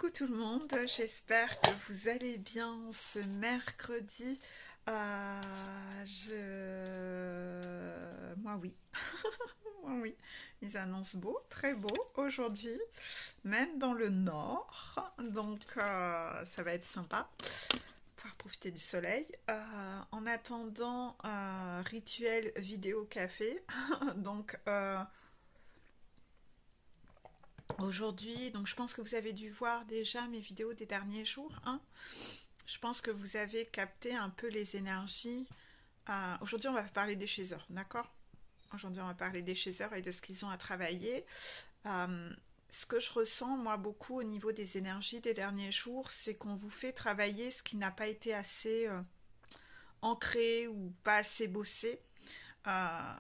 Coucou tout le monde, j'espère que vous allez bien ce mercredi. Moi oui, moi oui, ils annoncent beau, très beau aujourd'hui, même dans le nord, donc ça va être sympa, pouvoir profiter du soleil. En attendant, rituel vidéo café, donc aujourd'hui, donc je pense que vous avez dû voir déjà mes vidéos des derniers jours, hein. Je pense que vous avez capté un peu les énergies. Aujourd'hui, on va parler des chasseurs, d'accord? Aujourd'hui, on va parler des chasseurs et de ce qu'ils ont à travailler. Euh, Ce que je ressens, moi, beaucoup au niveau des énergies des derniers jours, c'est qu'on vous fait travailler ce qui n'a pas été assez ancré ou pas assez bossé. Euh,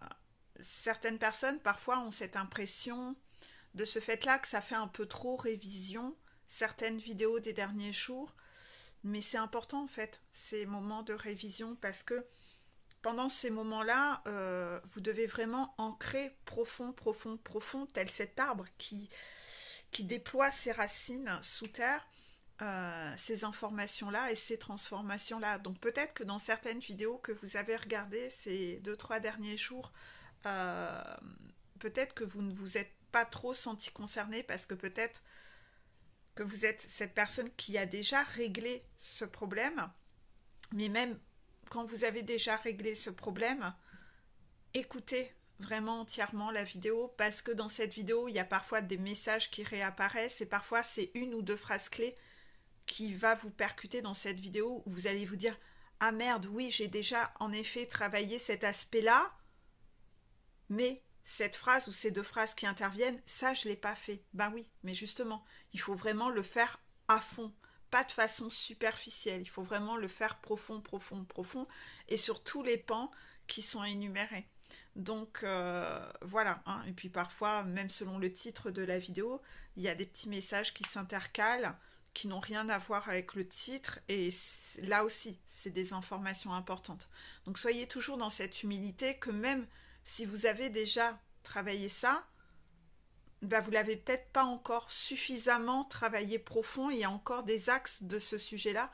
Certaines personnes, parfois, ont cette impression de ce fait-là que ça fait un peu trop révision, certaines vidéos des derniers jours. Mais c'est important en fait, ces moments de révision, parce que pendant ces moments-là, vous devez vraiment ancrer profond, profond, profond, tel cet arbre qui déploie ses racines sous terre, ces informations-là et ces transformations-là. Donc peut-être que dans certaines vidéos que vous avez regardées ces deux, trois derniers jours, euh, peut-être que vous ne vous êtes pas trop senti concerné parce que peut-être que vous êtes cette personne qui a déjà réglé ce problème, mais même quand vous avez déjà réglé ce problème, écoutez vraiment entièrement la vidéo parce que dans cette vidéo, il y a parfois des messages qui réapparaissent et parfois c'est une ou deux phrases clés qui va vous percuter dans cette vidéo où vous allez vous dire ah merde, oui, j'ai déjà en effet travaillé cet aspect-là, mais cette phrase ou ces deux phrases qui interviennent, ça je l'ai pas fait. Ben oui, mais justement, il faut vraiment le faire à fond, pas de façon superficielle. Il faut vraiment le faire profond, profond, profond, et sur tous les pans qui sont énumérés. Donc voilà, hein. Et puis parfois, même selon le titre de la vidéo, il y a des petits messages qui s'intercalent, qui n'ont rien à voir avec le titre, et là aussi, c'est des informations importantes. Donc soyez toujours dans cette humilité que même si vous avez déjà travaillé ça, ben vous l'avez peut-être pas encore suffisamment travaillé profond. Il y a encore des axes de ce sujet-là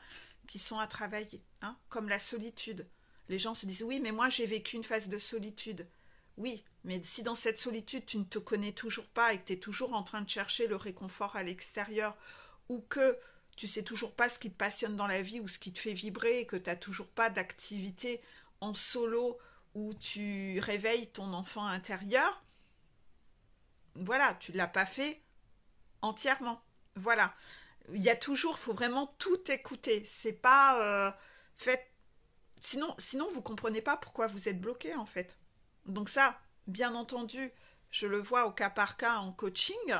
qui sont à travailler, hein, comme la solitude. Les gens se disent oui, mais moi j'ai vécu une phase de solitude. Oui, mais si dans cette solitude tu ne te connais toujours pas et que tu es toujours en train de chercher le réconfort à l'extérieur, ou que tu sais toujours pas ce qui te passionne dans la vie ou ce qui te fait vibrer et que tu n'as toujours pas d'activité en solo où tu réveilles ton enfant intérieur, voilà, tu ne l'as pas fait entièrement. Voilà. Il y a toujours, il faut vraiment tout écouter. C'est pas fait. Sinon, vous comprenez pas pourquoi vous êtes bloqué en fait. Donc ça, bien entendu, je le vois au cas par cas en coaching,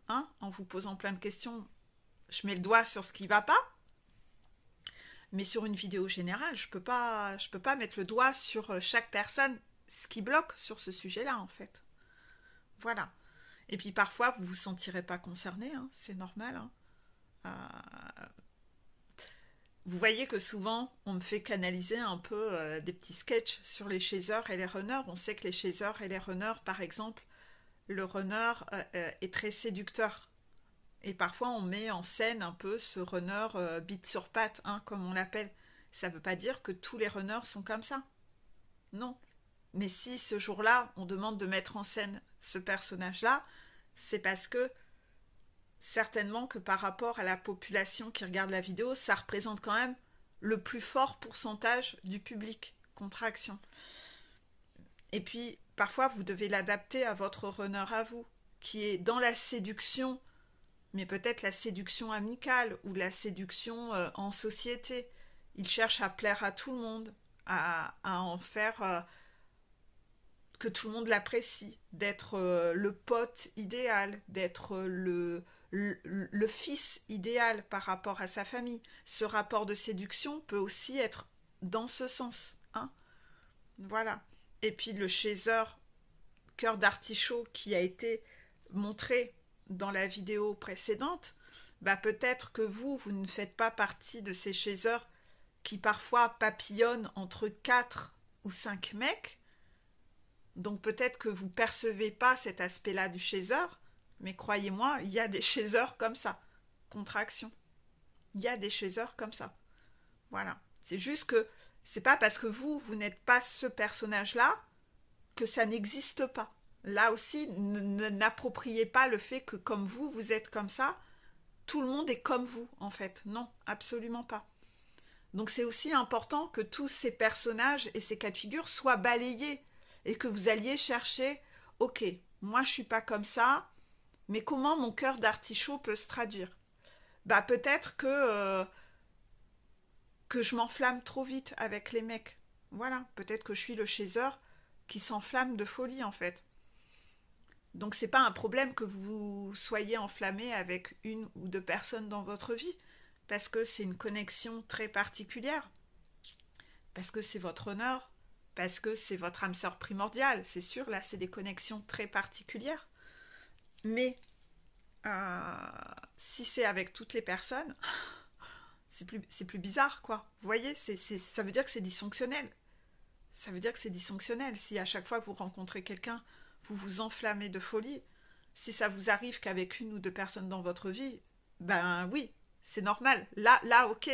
hein, en vous posant plein de questions. Je mets le doigt sur ce qui va pas, mais sur une vidéo générale, je peux pas mettre le doigt sur chaque personne, ce qui bloque sur ce sujet-là en fait. Voilà. Et puis parfois, vous vous sentirez pas concerné, hein, c'est normal, hein. Euh, Vous voyez que souvent, on me fait canaliser un peu des petits sketchs sur les chasers et les runners. On sait que les chasers et les runners, par exemple, le runner est très séducteur. Et parfois, on met en scène un peu ce runner bite sur patte, hein, comme on l'appelle. Ça ne veut pas dire que tous les runners sont comme ça. Non. Mais si ce jour-là, on demande de mettre en scène ce personnage-là, c'est parce que certainement que par rapport à la population qui regarde la vidéo, ça représente quand même le plus fort pourcentage du public. Contraction. Et puis, parfois, vous devez l'adapter à votre runner à vous, qui est dans la séduction, mais peut-être la séduction amicale ou la séduction en société. Il cherche à plaire à tout le monde, à en faire que tout le monde l'apprécie, d'être le pote idéal, d'être le fils idéal par rapport à sa famille. Ce rapport de séduction peut aussi être dans ce sens, hein. Voilà. Et puis le chaser cœur d'artichaut qui a été montré dans la vidéo précédente, bah peut-être que vous ne faites pas partie de ces chasers qui parfois papillonnent entre 4 ou 5 mecs. Donc peut-être que vous ne percevez pas cet aspect-là du chaser, mais croyez-moi, il y a des chasers comme ça. contraction. Il y a des chasers comme ça. Voilà. C'est juste que c'est pas parce que vous n'êtes pas ce personnage-là que ça n'existe pas. Là aussi, n'appropriez pas le fait que comme vous êtes comme ça, tout le monde est comme vous, en fait. Non, absolument pas. Donc c'est aussi important que tous ces personnages et ces cas de figure soient balayés et que vous alliez chercher, ok, moi je suis pas comme ça, mais comment mon cœur d'artichaut peut se traduire? Bah peut-être que je m'enflamme trop vite avec les mecs. Voilà, peut-être que je suis le chaser qui s'enflamme de folie en fait. Donc c'est pas un problème que vous soyez enflammé avec une ou deux personnes dans votre vie, parce que c'est une connexion très particulière, parce que c'est votre honneur, parce que c'est votre âme sœur primordiale. C'est sûr, là c'est des connexions très particulières. Mais si c'est avec toutes les personnes, c'est plus bizarre, quoi. Vous voyez, ça veut dire que c'est dysfonctionnel. Ça veut dire que c'est dysfonctionnel. Si à chaque fois que vous rencontrez quelqu'un, vous vous enflammez de folie, si ça vous arrive qu'avec une ou deux personnes dans votre vie, ben oui, c'est normal. Là, ok.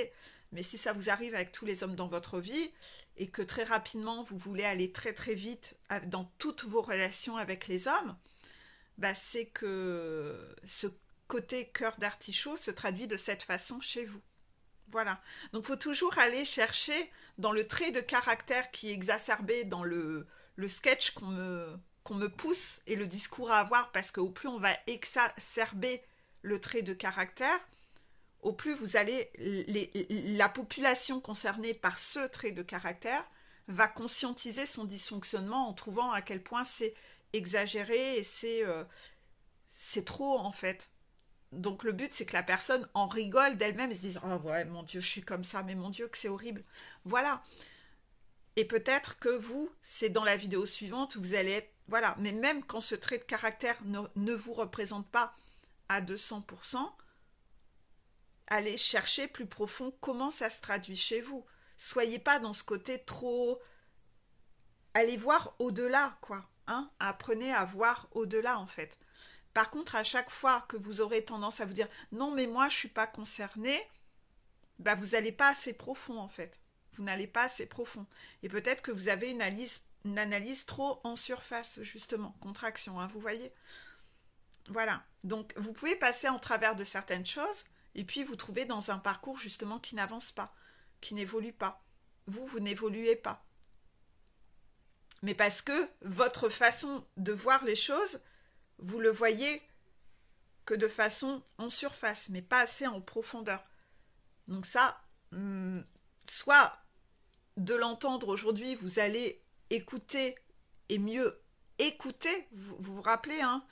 Mais si ça vous arrive avec tous les hommes dans votre vie et que très rapidement vous voulez aller très très vite dans toutes vos relations avec les hommes, ben c'est que ce côté cœur d'artichaut se traduit de cette façon chez vous. Voilà. Donc il faut toujours aller chercher dans le trait de caractère qui est exacerbé dans le sketch qu'on me pousse et le discours à avoir, parce qu'au plus on va exacerber le trait de caractère, au plus vous allez la population concernée par ce trait de caractère va conscientiser son dysfonctionnement en trouvant à quel point c'est exagéré et c'est trop en fait. Donc le but c'est que la personne en rigole d'elle-même et se dise oh ouais mon Dieu je suis comme ça mais mon Dieu que c'est horrible. Voilà. Et peut-être que vous c'est dans la vidéo suivante où vous allez être voilà, mais même quand ce trait de caractère ne vous représente pas à 200%, allez chercher plus profond comment ça se traduit chez vous. Soyez pas dans ce côté trop... Allez voir au-delà, quoi. Hein. Apprenez à voir au-delà, en fait. Par contre, à chaque fois que vous aurez tendance à vous dire « Non, mais moi, je ne suis pas concerné », bah, vous n'allez pas assez profond, en fait. Vous n'allez pas assez profond. Et peut-être que vous avez une analyse trop en surface, justement. Contraction, hein, vous voyez. Voilà. Donc, vous pouvez passer en travers de certaines choses et puis vous trouvez dans un parcours, justement, qui n'avance pas, qui n'évolue pas. Vous n'évoluez pas. Mais parce que votre façon de voir les choses, vous le voyez que de façon en surface, mais pas assez en profondeur. Donc ça, soit de l'entendre aujourd'hui, vous allez écouter et mieux écouter. Vous vous rappelez, hein,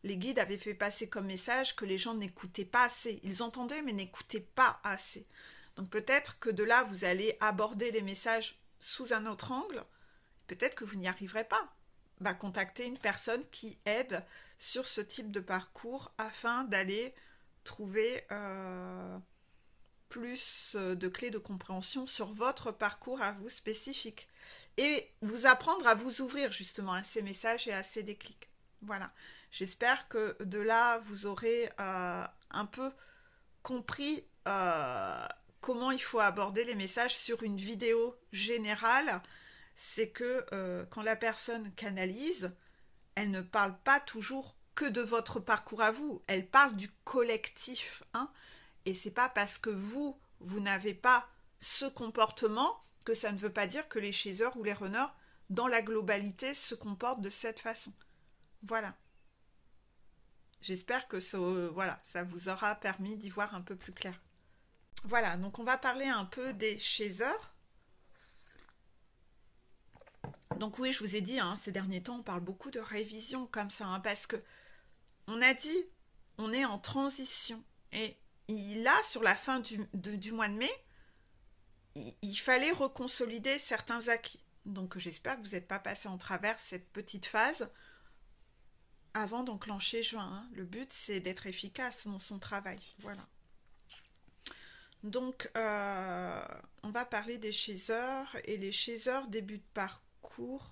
les guides avaient fait passer comme message que les gens n'écoutaient pas assez. Ils entendaient mais n'écoutaient pas assez. Donc peut-être que de là, vous allez aborder les messages sous un autre angle. Peut-être que vous n'y arriverez pas. Bah, contactez une personne qui aide sur ce type de parcours afin d'aller trouver plus de clés de compréhension sur votre parcours à vous spécifique. Et vous apprendre à vous ouvrir justement à ces messages et à ces déclics. Voilà. J'espère que de là, vous aurez un peu compris comment il faut aborder les messages sur une vidéo générale. C'est que quand la personne canalise, elle ne parle pas toujours que de votre parcours à vous, elle parle du collectif. Hein, et c'est pas parce que vous n'avez pas ce comportement que ça ne veut pas dire que les chasers ou les runners, dans la globalité, se comportent de cette façon. Voilà. J'espère que ça vous aura permis d'y voir un peu plus clair. Voilà, donc on va parler un peu des chasers. Donc oui, je vous ai dit, hein, ces derniers temps, on parle beaucoup de révision comme ça, hein, parce que on a dit, on est en transition. Et là, sur la fin du mois de mai, il fallait reconsolider certains acquis. Donc j'espère que vous n'êtes pas passé en travers cette petite phase avant d'enclencher juin. Hein. Le but, c'est d'être efficace dans son travail. Voilà. Donc, on va parler des chasers. Et les chasers début de parcours.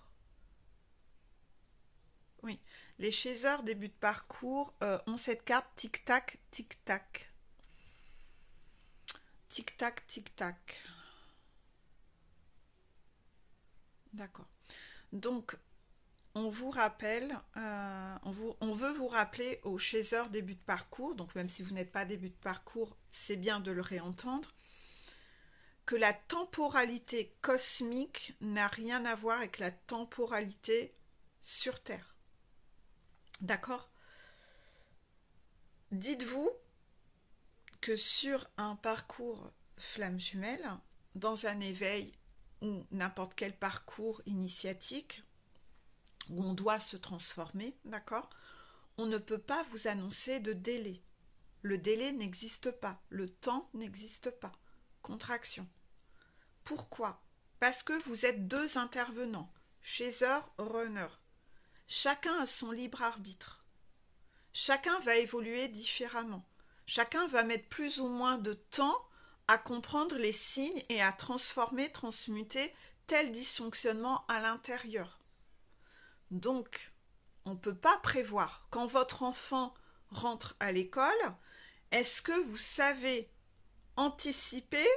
Oui, les chasers début de parcours ont cette carte tic-tac, tic-tac. tic-tac, tic-tac. D'accord. Donc, on vous rappelle, on veut vous rappeler aux chasseurs début de parcours, donc même si vous n'êtes pas début de parcours, c'est bien de le réentendre, que la temporalité cosmique n'a rien à voir avec la temporalité sur Terre. D'accord? Dites-vous que sur un parcours flamme jumelle, dans un éveil ou n'importe quel parcours initiatique, où on doit se transformer, d'accord, on ne peut pas vous annoncer de délai. Le délai n'existe pas, le temps n'existe pas. Contraction. Pourquoi? Parce que vous êtes deux intervenants, chaser, runner. Chacun a son libre arbitre. Chacun va évoluer différemment. Chacun va mettre plus ou moins de temps à comprendre les signes et à transformer, transmuter tel dysfonctionnement à l'intérieur. Donc, on ne peut pas prévoir. Quand votre enfant rentre à l'école, est-ce que vous savez anticiper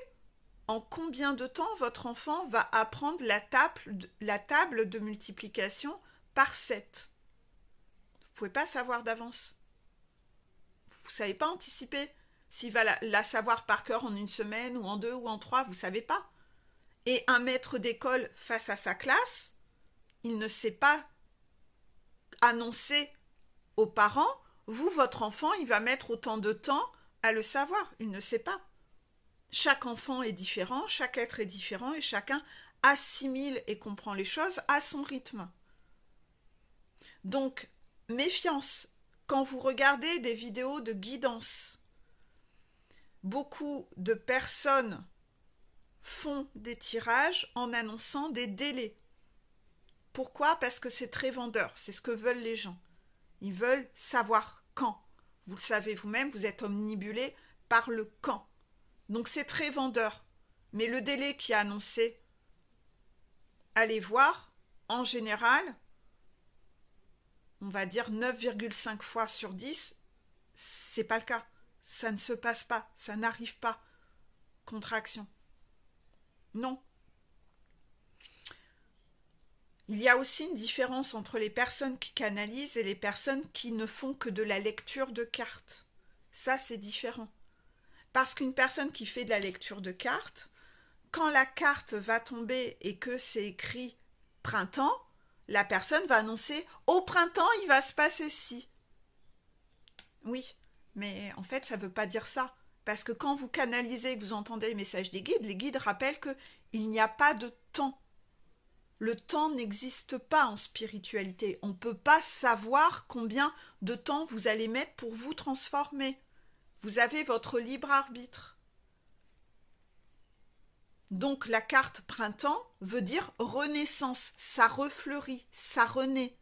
en combien de temps votre enfant va apprendre la table de multiplication par 7? Vous ne pouvez pas savoir d'avance. Vous ne savez pas anticiper. S'il va la savoir par cœur en une semaine ou en 2 ou en 3, vous ne savez pas. Et un maître d'école face à sa classe, il ne sait pas annoncer aux parents, vous, votre enfant, il va mettre autant de temps à le savoir. Il ne sait pas. Chaque enfant est différent, chaque être est différent et chacun assimile et comprend les choses à son rythme. Donc, méfiance. Quand vous regardez des vidéos de guidance, beaucoup de personnes font des tirages en annonçant des délais. Pourquoi? Parce que c'est très vendeur, c'est ce que veulent les gens. Ils veulent savoir quand. Vous le savez vous-même, vous êtes omnibulé par le quand. Donc c'est très vendeur. Mais le délai qui est annoncé, allez voir, en général, on va dire 9,5 fois sur 10, c'est pas le cas. Ça ne se passe pas, ça n'arrive pas. Contraction. Non. Il y a aussi une différence entre les personnes qui canalisent et les personnes qui ne font que de la lecture de cartes. Ça, c'est différent. Parce qu'une personne qui fait de la lecture de cartes, quand la carte va tomber et que c'est écrit printemps, la personne va annoncer au printemps, il va se passer ci. Oui, mais en fait, ça ne veut pas dire ça. Parce que quand vous canalisez et que vous entendez les messages des guides, les guides rappellent qu'il n'y a pas de temps. Le temps n'existe pas en spiritualité. On ne peut pas savoir combien de temps vous allez mettre pour vous transformer. Vous avez votre libre arbitre. Donc la carte printemps veut dire renaissance. Ça refleurit, ça renaît.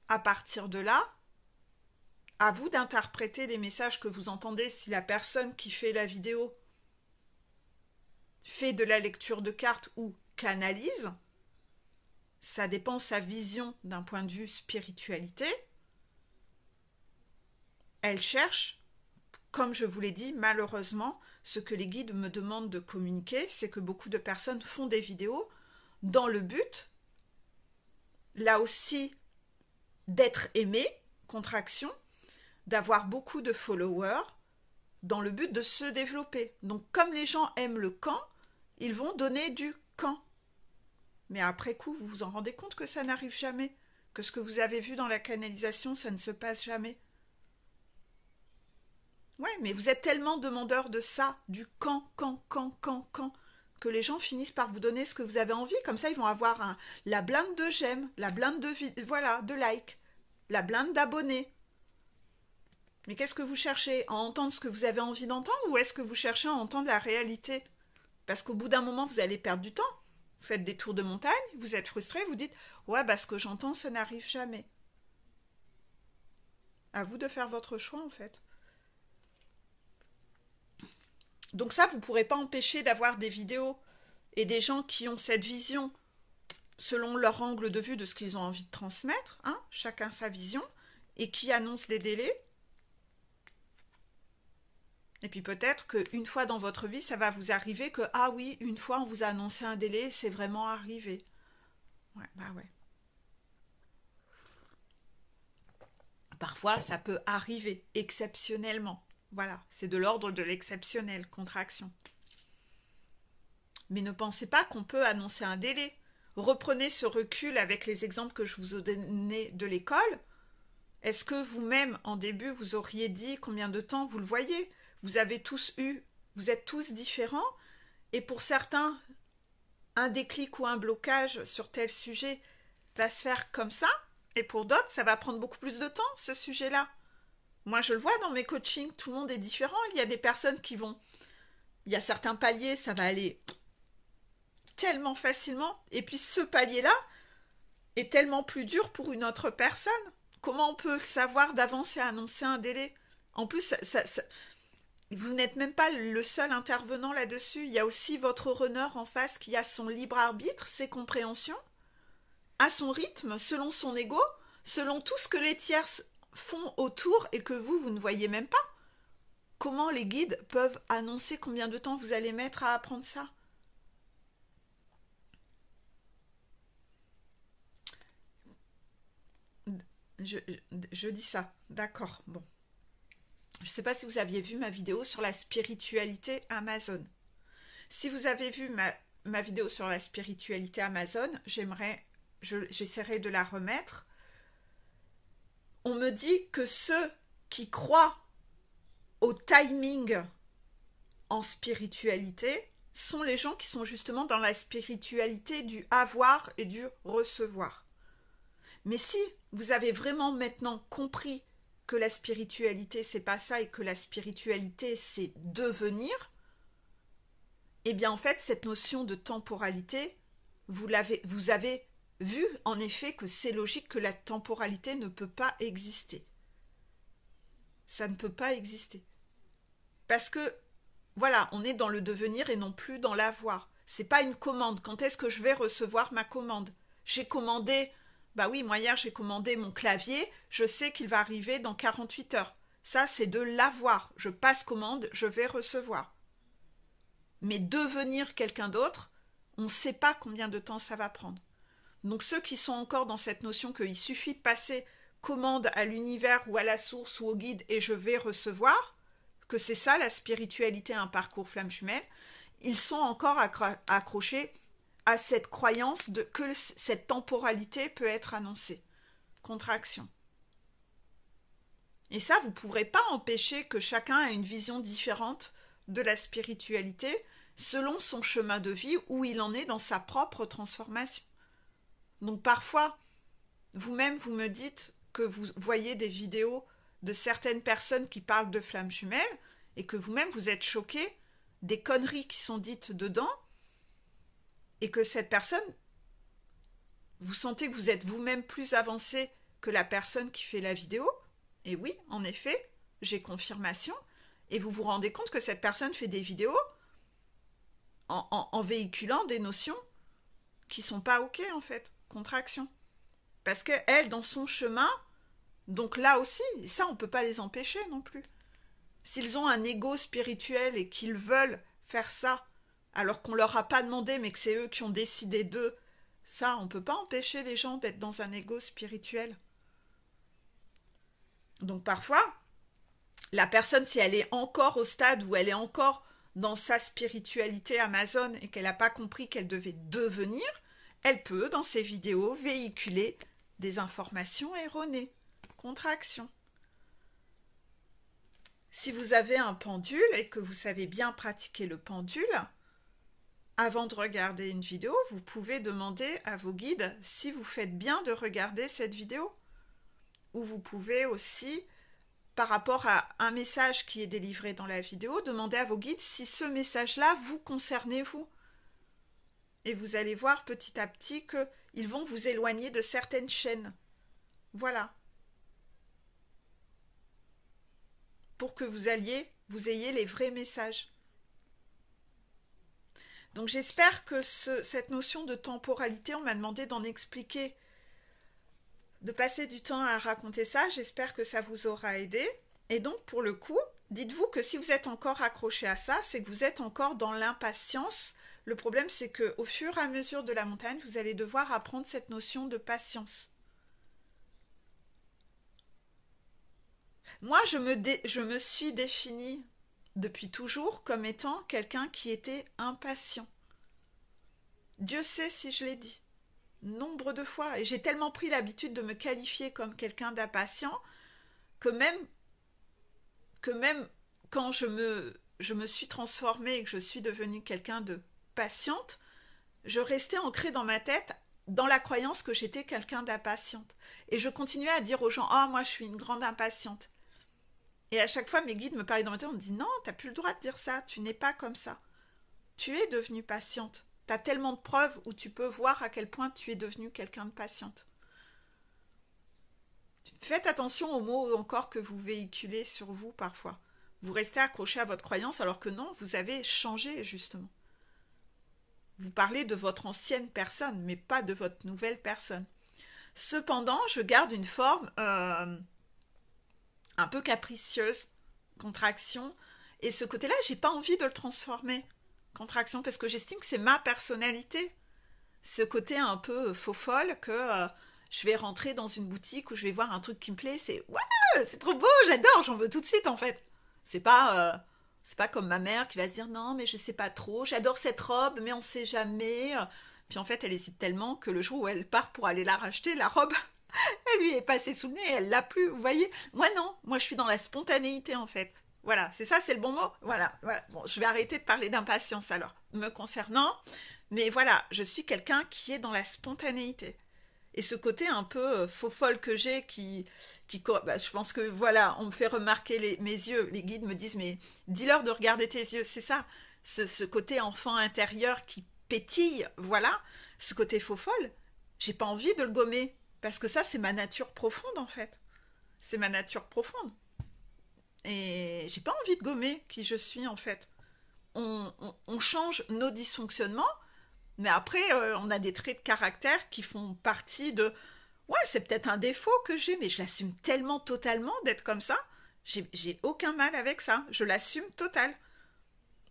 À partir de là, à vous d'interpréter les messages que vous entendez. Si la personne qui fait la vidéo fait de la lecture de cartes ou canalise, ça dépend de sa vision d'un point de vue spiritualité. Elle cherche, comme je vous l'ai dit, malheureusement, ce que les guides me demandent de communiquer, c'est que beaucoup de personnes font des vidéos dans le but, là aussi, d'être aimé, contraction, d'avoir beaucoup de followers, dans le but de se développer. Donc, comme les gens aiment le quand, ils vont donner du quand. Mais après coup, vous vous en rendez compte que ça n'arrive jamais, que ce que vous avez vu dans la canalisation, ça ne se passe jamais. Ouais, mais vous êtes tellement demandeur de ça, du quand, que les gens finissent par vous donner ce que vous avez envie. Comme ça, ils vont avoir la blinde de j'aime, la blinde de like, la blinde d'abonnés. Mais qu'est-ce que vous cherchez? À entendre ce que vous avez envie d'entendre ou est-ce que vous cherchez à entendre la réalité? Parce qu'au bout d'un moment, vous allez perdre du temps. Vous faites des tours de montagne, vous êtes frustré, vous dites « Ouais, ce que j'entends, ça n'arrive jamais. » À vous de faire votre choix, en fait. Donc ça, vous ne pourrez pas empêcher d'avoir des vidéos et des gens qui ont cette vision selon leur angle de vue de ce qu'ils ont envie de transmettre, hein, chacun sa vision, et qui annoncent des délais. Et puis peut-être qu'une fois dans votre vie, ça va vous arriver que, ah oui, une fois on vous a annoncé un délai, c'est vraiment arrivé. Ouais, bah ouais. Parfois, ça peut arriver exceptionnellement. Voilà, c'est de l'ordre de l'exceptionnel, contraction. Mais ne pensez pas qu'on peut annoncer un délai. Reprenez ce recul avec les exemples que je vous ai donnés de l'école. Est-ce que vous-même, en début, vous auriez dit combien de temps vous le voyez? Vous avez tous eu, vous êtes tous différents, et pour certains, un déclic ou un blocage sur tel sujet va se faire comme ça, et pour d'autres, ça va prendre beaucoup plus de temps, ce sujet-là. Moi, je le vois dans mes coachings, tout le monde est différent. Il y a des personnes qui vont... Il y a certains paliers, ça va aller tellement facilement, et puis ce palier-là est tellement plus dur pour une autre personne. Comment on peut savoir d'avance et annoncer un délai? En plus, vous n'êtes même pas le seul intervenant là-dessus. Il y a aussi votre runner en face qui a son libre arbitre, ses compréhensions, à son rythme, selon son ego, selon tout ce que les tiers font autour et que vous ne voyez même pas. Comment les guides peuvent annoncer combien de temps vous allez mettre à apprendre ça? Je dis ça, d'accord, bon. Je ne sais pas si vous aviez vu ma vidéo sur la spiritualité Amazon. Si vous avez vu ma vidéo sur la spiritualité Amazon, j'essaierai de la remettre. On me dit que ceux qui croient au timing en spiritualité sont les gens qui sont justement dans la spiritualité du avoir et du recevoir. Mais si vous avez vraiment maintenant compris que la spiritualité c'est pas ça et que la spiritualité c'est devenir, eh bien en fait cette notion de temporalité, vous avez vu en effet que c'est logique que la temporalité ne peut pas exister. Ça ne peut pas exister. Parce que voilà, on est dans le devenir et non plus dans l'avoir. C'est pas une commande. Quand est-ce que je vais recevoir ma commande? J'ai commandé, bah oui, moi hier j'ai commandé mon clavier, je sais qu'il va arriver dans 48 heures. Ça, c'est de l'avoir. Je passe commande, je vais recevoir. Mais devenir quelqu'un d'autre, on ne sait pas combien de temps ça va prendre. Donc ceux qui sont encore dans cette notion qu'il suffit de passer commande à l'univers ou à la source ou au guide et je vais recevoir, que c'est ça la spiritualité, un parcours flamme jumelle, ils sont encore accrochés à cette croyance que cette temporalité peut être annoncée. Contraction. Et ça, vous ne pourrez pas empêcher que chacun ait une vision différente de la spiritualité selon son chemin de vie, où il en est dans sa propre transformation. Donc parfois, vous-même, vous me dites que vous voyez des vidéos de certaines personnes qui parlent de flammes jumelles et que vous-même, vous êtes choqué des conneries qui sont dites dedans et que cette personne, vous sentez que vous êtes vous-même plus avancé que la personne qui fait la vidéo. Et oui, en effet, j'ai confirmation. Et vous vous rendez compte que cette personne fait des vidéos en véhiculant des notions qui sont pas ok en fait. Contraction. Parce qu'elle, dans son chemin, donc là aussi, ça on peut pas les empêcher non plus. S'ils ont un ego spirituel et qu'ils veulent faire ça, alors qu'on leur a pas demandé mais que c'est eux qui ont décidé d'eux, ça on peut pas empêcher les gens d'être dans un ego spirituel. Donc parfois, la personne, si elle est encore au stade où elle est encore dans sa spiritualité Amazon et qu'elle n'a pas compris qu'elle devait devenir, elle peut, dans ses vidéos, véhiculer des informations erronées. Contraction. Si vous avez un pendule et que vous savez bien pratiquer le pendule, avant de regarder une vidéo, vous pouvez demander à vos guides si vous faites bien de regarder cette vidéo. Ou vous pouvez aussi, par rapport à un message qui est délivré dans la vidéo, demander à vos guides si ce message-là vous concernez vous. Et vous allez voir petit à petit qu'ils vont vous éloigner de certaines chaînes. Voilà. Pour que vous ayez les vrais messages. Donc j'espère que cette notion de temporalité, on m'a demandé d'en expliquer, de passer du temps à raconter ça. J'espère que ça vous aura aidé. Et donc pour le coup, dites-vous que si vous êtes encore accroché à ça, c'est que vous êtes encore dans l'impatience. Le problème, c'est qu'au fur et à mesure de la montagne, vous allez devoir apprendre cette notion de patience. Moi, je me suis définie depuis toujours comme étant quelqu'un qui était impatient. Dieu sait si je l'ai dit. Nombre de fois. Et j'ai tellement pris l'habitude de me qualifier comme quelqu'un d'impatient que même quand je me suis transformée et que je suis devenue quelqu'un de patiente, je restais ancrée dans ma tête dans la croyance que j'étais quelqu'un d'impatiente. Et je continuais à dire aux gens, ah, moi je suis une grande impatiente. Et à chaque fois, mes guides me parlaient dans ma tête, on me dit, non, t'as plus le droit de dire ça, tu n'es pas comme ça. Tu es devenue patiente. T'as tellement de preuves où tu peux voir à quel point tu es devenue quelqu'un de patiente. Faites attention aux mots encore que vous véhiculez sur vous parfois. Vous restez accroché à votre croyance alors que non, vous avez changé justement. Vous parlez de votre ancienne personne, mais pas de votre nouvelle personne. Cependant, je garde une forme un peu capricieuse, contraction, et ce côté-là, j'ai pas envie de le transformer, contraction, parce que j'estime que c'est ma personnalité. Ce côté un peu faux folle que je vais rentrer dans une boutique où je vais voir un truc qui me plaît, c'est ouais, c'est trop beau, j'adore, j'en veux tout de suite en fait. C'est pas comme ma mère qui va se dire non mais je sais pas trop, j'adore cette robe mais on sait jamais. Puis en fait elle hésite tellement que le jour où elle part pour aller la racheter, la robe, elle lui est passée sous le nez, elle l'a plus, vous voyez. Moi non, moi je suis dans la spontanéité en fait. Voilà, c'est ça, c'est le bon mot. Voilà, voilà. Bon, je vais arrêter de parler d'impatience alors, me concernant. Mais voilà, je suis quelqu'un qui est dans la spontanéité. Et ce côté un peu faux folle que j'ai bah, je pense que voilà, on me fait remarquer mes yeux. Les guides me disent, mais dis-leur de regarder tes yeux. C'est ça, ce côté enfant intérieur qui pétille, voilà. Ce côté faux folle, j'ai pas envie de le gommer. Parce que ça, c'est ma nature profonde en fait. C'est ma nature profonde. Et j'ai pas envie de gommer qui je suis en fait. On change nos dysfonctionnements, mais après, on a des traits de caractère qui font partie de... Ouais, c'est peut-être un défaut que j'ai, mais je l'assume tellement totalement d'être comme ça. J'ai aucun mal avec ça. Je l'assume total.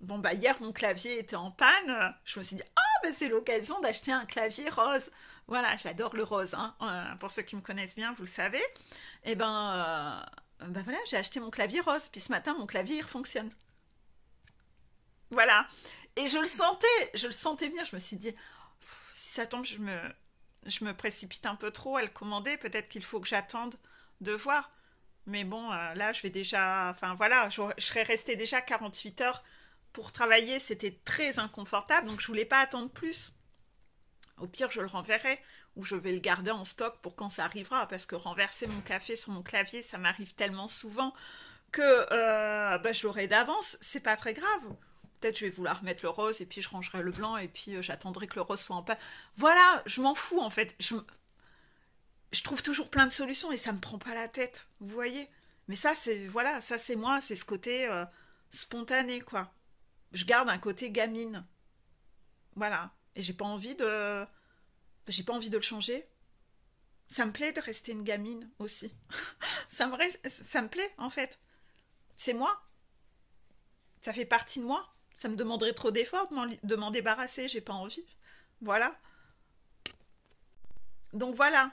Bon, bah hier, mon clavier était en panne. Je me suis dit, ah, bah, c'est l'occasion d'acheter un clavier rose. Voilà, j'adore le rose. Hein. Pour ceux qui me connaissent bien, vous le savez. Et ben voilà, j'ai acheté mon clavier rose. Puis ce matin, mon clavier, il fonctionne. Voilà. Et je le sentais venir. Je me suis dit, si ça tombe, je me précipite un peu trop à le commander. Peut-être qu'il faut que j'attende de voir. Mais bon, là, je vais déjà. Enfin voilà, je serais restée déjà 48 heures pour travailler. C'était très inconfortable. Donc je voulais pas attendre plus. Au pire, je le renverrai ou je vais le garder en stock pour quand ça arrivera. Parce que renverser mon café sur mon clavier, ça m'arrive tellement souvent que bah, je l'aurai d'avance. C'est pas très grave. Peut-être je vais vouloir mettre le rose et puis je rangerai le blanc et puis j'attendrai que le rose soit en panne. Voilà, je m'en fous en fait. Je trouve toujours plein de solutions et ça me prend pas la tête, vous voyez. Mais ça c'est voilà, ça c'est moi, c'est ce côté spontané quoi. Je garde un côté gamine, voilà. Et j'ai pas envie de le changer. Ça me plaît de rester une gamine aussi. Ça me plaît en fait. C'est moi, ça fait partie de moi. Ça me demanderait trop d'efforts de m'en débarrasser, j'ai pas envie. Voilà. Donc voilà.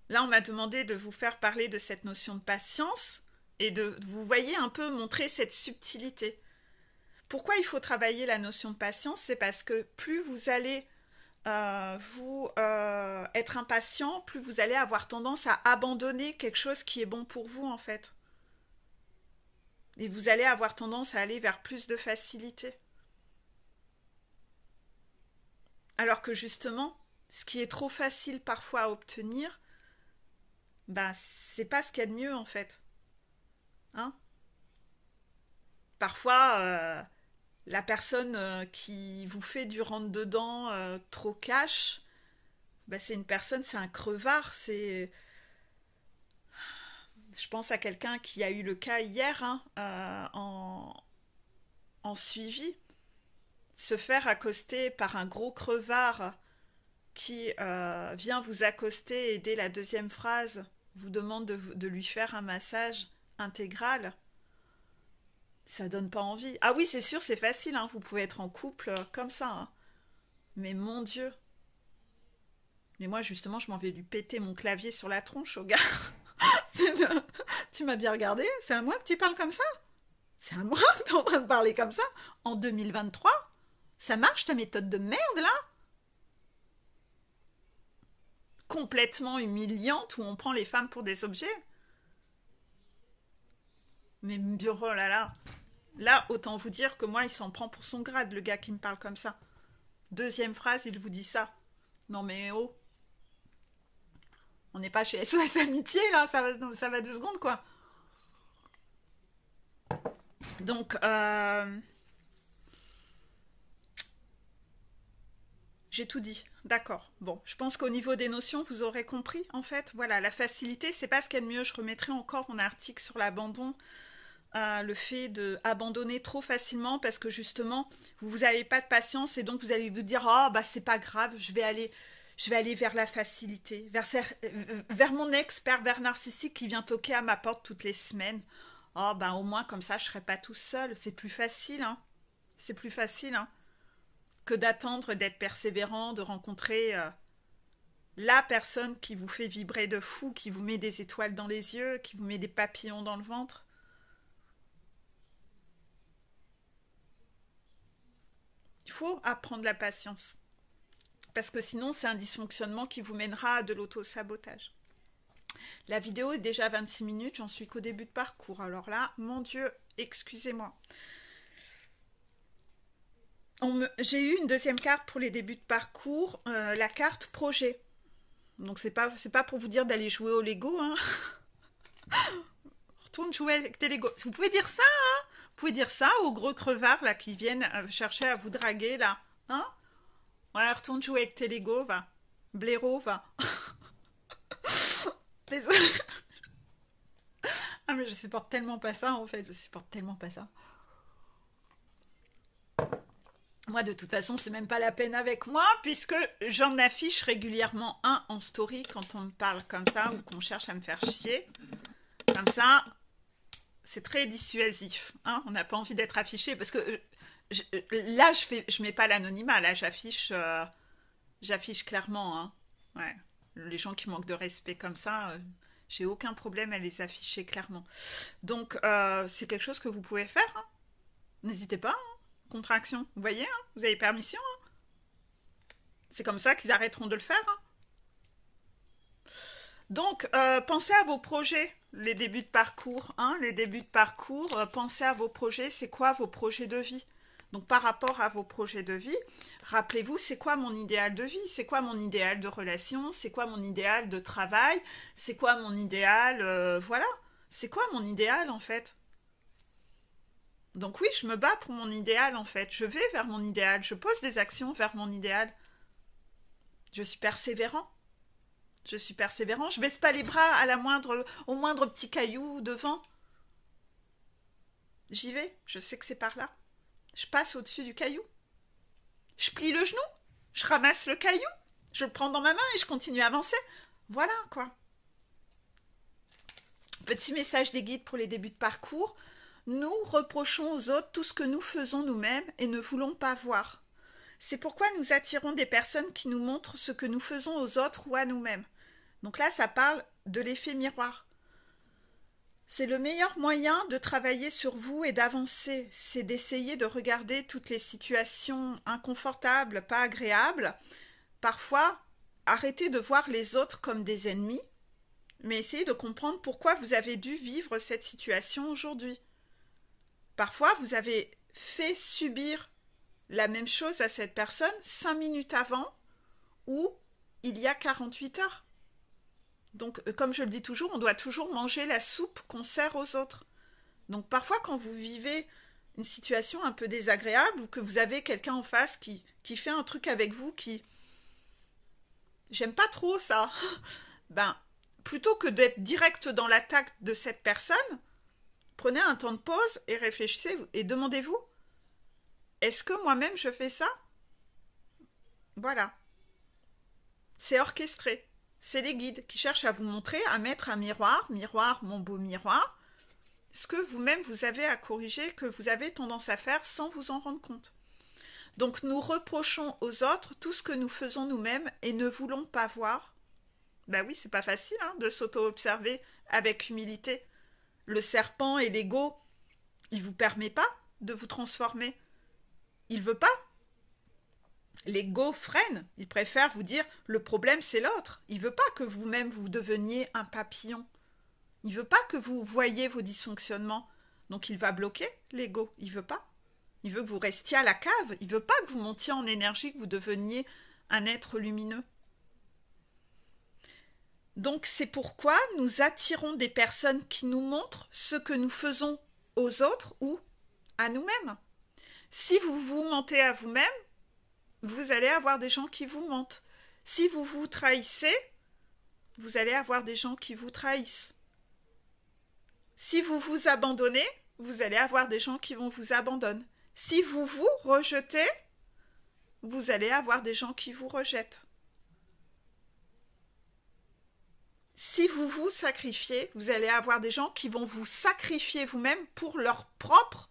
Là, on m'a demandé de vous faire parler de cette notion de patience et de vous voyez un peu montrer cette subtilité. Pourquoi il faut travailler la notion de patience? C'est parce que plus vous allez être impatient, plus vous allez avoir tendance à abandonner quelque chose qui est bon pour vous en fait. Et vous allez avoir tendance à aller vers plus de facilité. Alors que justement, ce qui est trop facile parfois à obtenir, ben c'est pas ce qu'il y a de mieux en fait. Hein. Parfois, la personne qui vous fait du rentre-dedans trop cash, ben c'est une personne, c'est un crevard, c'est... Je pense à quelqu'un qui a eu le cas hier hein, en suivi, se faire accoster par un gros crevard qui vient vous accoster et dès la deuxième phrase vous demande de lui faire un massage intégral. Ça donne pas envie. Ah oui, c'est sûr, c'est facile, hein. Vous pouvez être en couple comme ça, hein. Mais mon Dieu. Mais moi, justement, je m'en vais lui péter mon clavier sur la tronche au gars. Tu m'as bien regardé? C'est à moi que tu parles comme ça? C'est à moi que tu es en train de parler comme ça? En 2023? Ça marche ta méthode de merde là? Complètement humiliante où on prend les femmes pour des objets? Mais oh là là. Là, autant vous dire que moi, il s'en prend pour son grade, le gars qui me parle comme ça. Deuxième phrase, il vous dit ça. Non mais oh, on n'est pas chez SOS Amitié là, ça va 2 secondes quoi. Donc, j'ai tout dit. D'accord. Bon, je pense qu'au niveau des notions, vous aurez compris en fait. Voilà, la facilité, c'est pas ce qu'il y a de mieux. Je remettrai encore mon article sur l'abandon. Le fait d'abandonner trop facilement parce que justement vous n'avez pas de patience et donc vous allez vous dire oh bah c'est pas grave, je vais aller vers la facilité, vers mon ex pervers narcissique qui vient toquer à ma porte toutes les semaines. Oh ben au moins comme ça je serai pas tout seul, c'est plus facile hein. C'est plus facile hein, que d'attendre d'être persévérant, de rencontrer la personne qui vous fait vibrer de fou, qui vous met des étoiles dans les yeux, qui vous met des papillons dans le ventre. Il faut apprendre la patience. Parce que sinon, c'est un dysfonctionnement qui vous mènera à de l'auto-sabotage. La vidéo est déjà 26 minutes, j'en suis qu'au début de parcours. Alors là, mon Dieu, excusez-moi. J'ai eu une deuxième carte pour les débuts de parcours, la carte projet. Donc c'est pas pour vous dire d'aller jouer au Lego. Hein. Retourne jouer avec tes Lego. Vous pouvez dire ça, hein. Vous pouvez dire ça aux gros crevards là qui viennent chercher à vous draguer là. Hein. Ouais, retourne jouer avec tes Lego, va. Blaireau, va. Désolée. Ah, mais je supporte tellement pas ça, en fait. Je supporte tellement pas ça. Moi, de toute façon, c'est même pas la peine avec moi, puisque j'en affiche régulièrement un en story quand on me parle comme ça ou qu'on cherche à me faire chier. Comme ça, c'est très dissuasif. Hein, on n'a pas envie d'être affiché, parce que là, je mets pas l'anonymat, là, j'affiche clairement. Hein. Ouais. Les gens qui manquent de respect comme ça, j'ai aucun problème à les afficher clairement. Donc, c'est quelque chose que vous pouvez faire. Hein. N'hésitez pas. Hein. Contraction. Vous voyez, hein, vous avez permission. Hein. C'est comme ça qu'ils arrêteront de le faire. Hein. Donc, pensez à vos projets, les débuts de parcours. Hein, les débuts de parcours, pensez à vos projets. C'est quoi vos projets de vie? Donc, par rapport à vos projets de vie, rappelez-vous, c'est quoi mon idéal de vie? C'est quoi mon idéal de relation? C'est quoi mon idéal de travail? C'est quoi mon idéal voilà. C'est quoi mon idéal, en fait? Donc oui, je me bats pour mon idéal, en fait. Je vais vers mon idéal. Je pose des actions vers mon idéal. Je suis persévérant. Je suis persévérant. Je baisse pas les bras au moindre petit caillou devant. J'y vais. Je sais que c'est par là. Je passe au-dessus du caillou. Je plie le genou. Je ramasse le caillou. Je le prends dans ma main et je continue à avancer. Voilà, quoi. Petit message des guides pour les débuts de parcours. Nous reprochons aux autres tout ce que nous faisons nous-mêmes et ne voulons pas voir. C'est pourquoi nous attirons des personnes qui nous montrent ce que nous faisons aux autres ou à nous-mêmes. Donc là, ça parle de l'effet miroir. C'est le meilleur moyen de travailler sur vous et d'avancer. C'est d'essayer de regarder toutes les situations inconfortables, pas agréables. Parfois, arrêtez de voir les autres comme des ennemis, mais essayez de comprendre pourquoi vous avez dû vivre cette situation aujourd'hui. Parfois, vous avez fait subir la même chose à cette personne 5 minutes avant ou il y a 48 heures. Donc, comme je le dis toujours, on doit toujours manger la soupe qu'on sert aux autres. Donc, parfois, quand vous vivez une situation un peu désagréable ou que vous avez quelqu'un en face qui fait un truc avec vous qui... J'aime pas trop ça. Ben, plutôt que d'être direct dans l'attaque de cette personne, prenez un temps de pause et réfléchissez et demandez-vous, est-ce que moi-même je fais ça? Voilà. C'est orchestré. C'est les guides qui cherchent à vous montrer, à mettre un miroir, miroir, mon beau miroir. ce que vous-même vous avez à corriger, que vous avez tendance à faire sans vous en rendre compte. Donc nous reprochons aux autres tout ce que nous faisons nous-mêmes et ne voulons pas voir. Ben oui, c'est pas facile hein, de s'auto-observer avec humilité. Le serpent et l'ego, il vous permet pas de vous transformer. Il veut pas. L'ego freine. Il préfère vous dire le problème c'est l'autre. Il veut pas que vous-même vous deveniez un papillon. Il veut pas que vous voyiez vos dysfonctionnements. Donc il va bloquer l'ego. Il veut pas. Il veut que vous restiez à la cave. Il veut pas que vous montiez en énergie, que vous deveniez un être lumineux. Donc c'est pourquoi nous attirons des personnes qui nous montrent ce que nous faisons aux autres ou à nous-mêmes. Si vous vous mentez à vous-même, vous allez avoir des gens qui vous mentent. Si vous vous trahissez, vous allez avoir des gens qui vous trahissent. Si vous vous abandonnez, vous allez avoir des gens qui vont vous abandonner. Si vous vous rejetez, vous allez avoir des gens qui vous rejettent. Si vous vous sacrifiez, vous allez avoir des gens qui vont vous sacrifier vous-même pour leur propre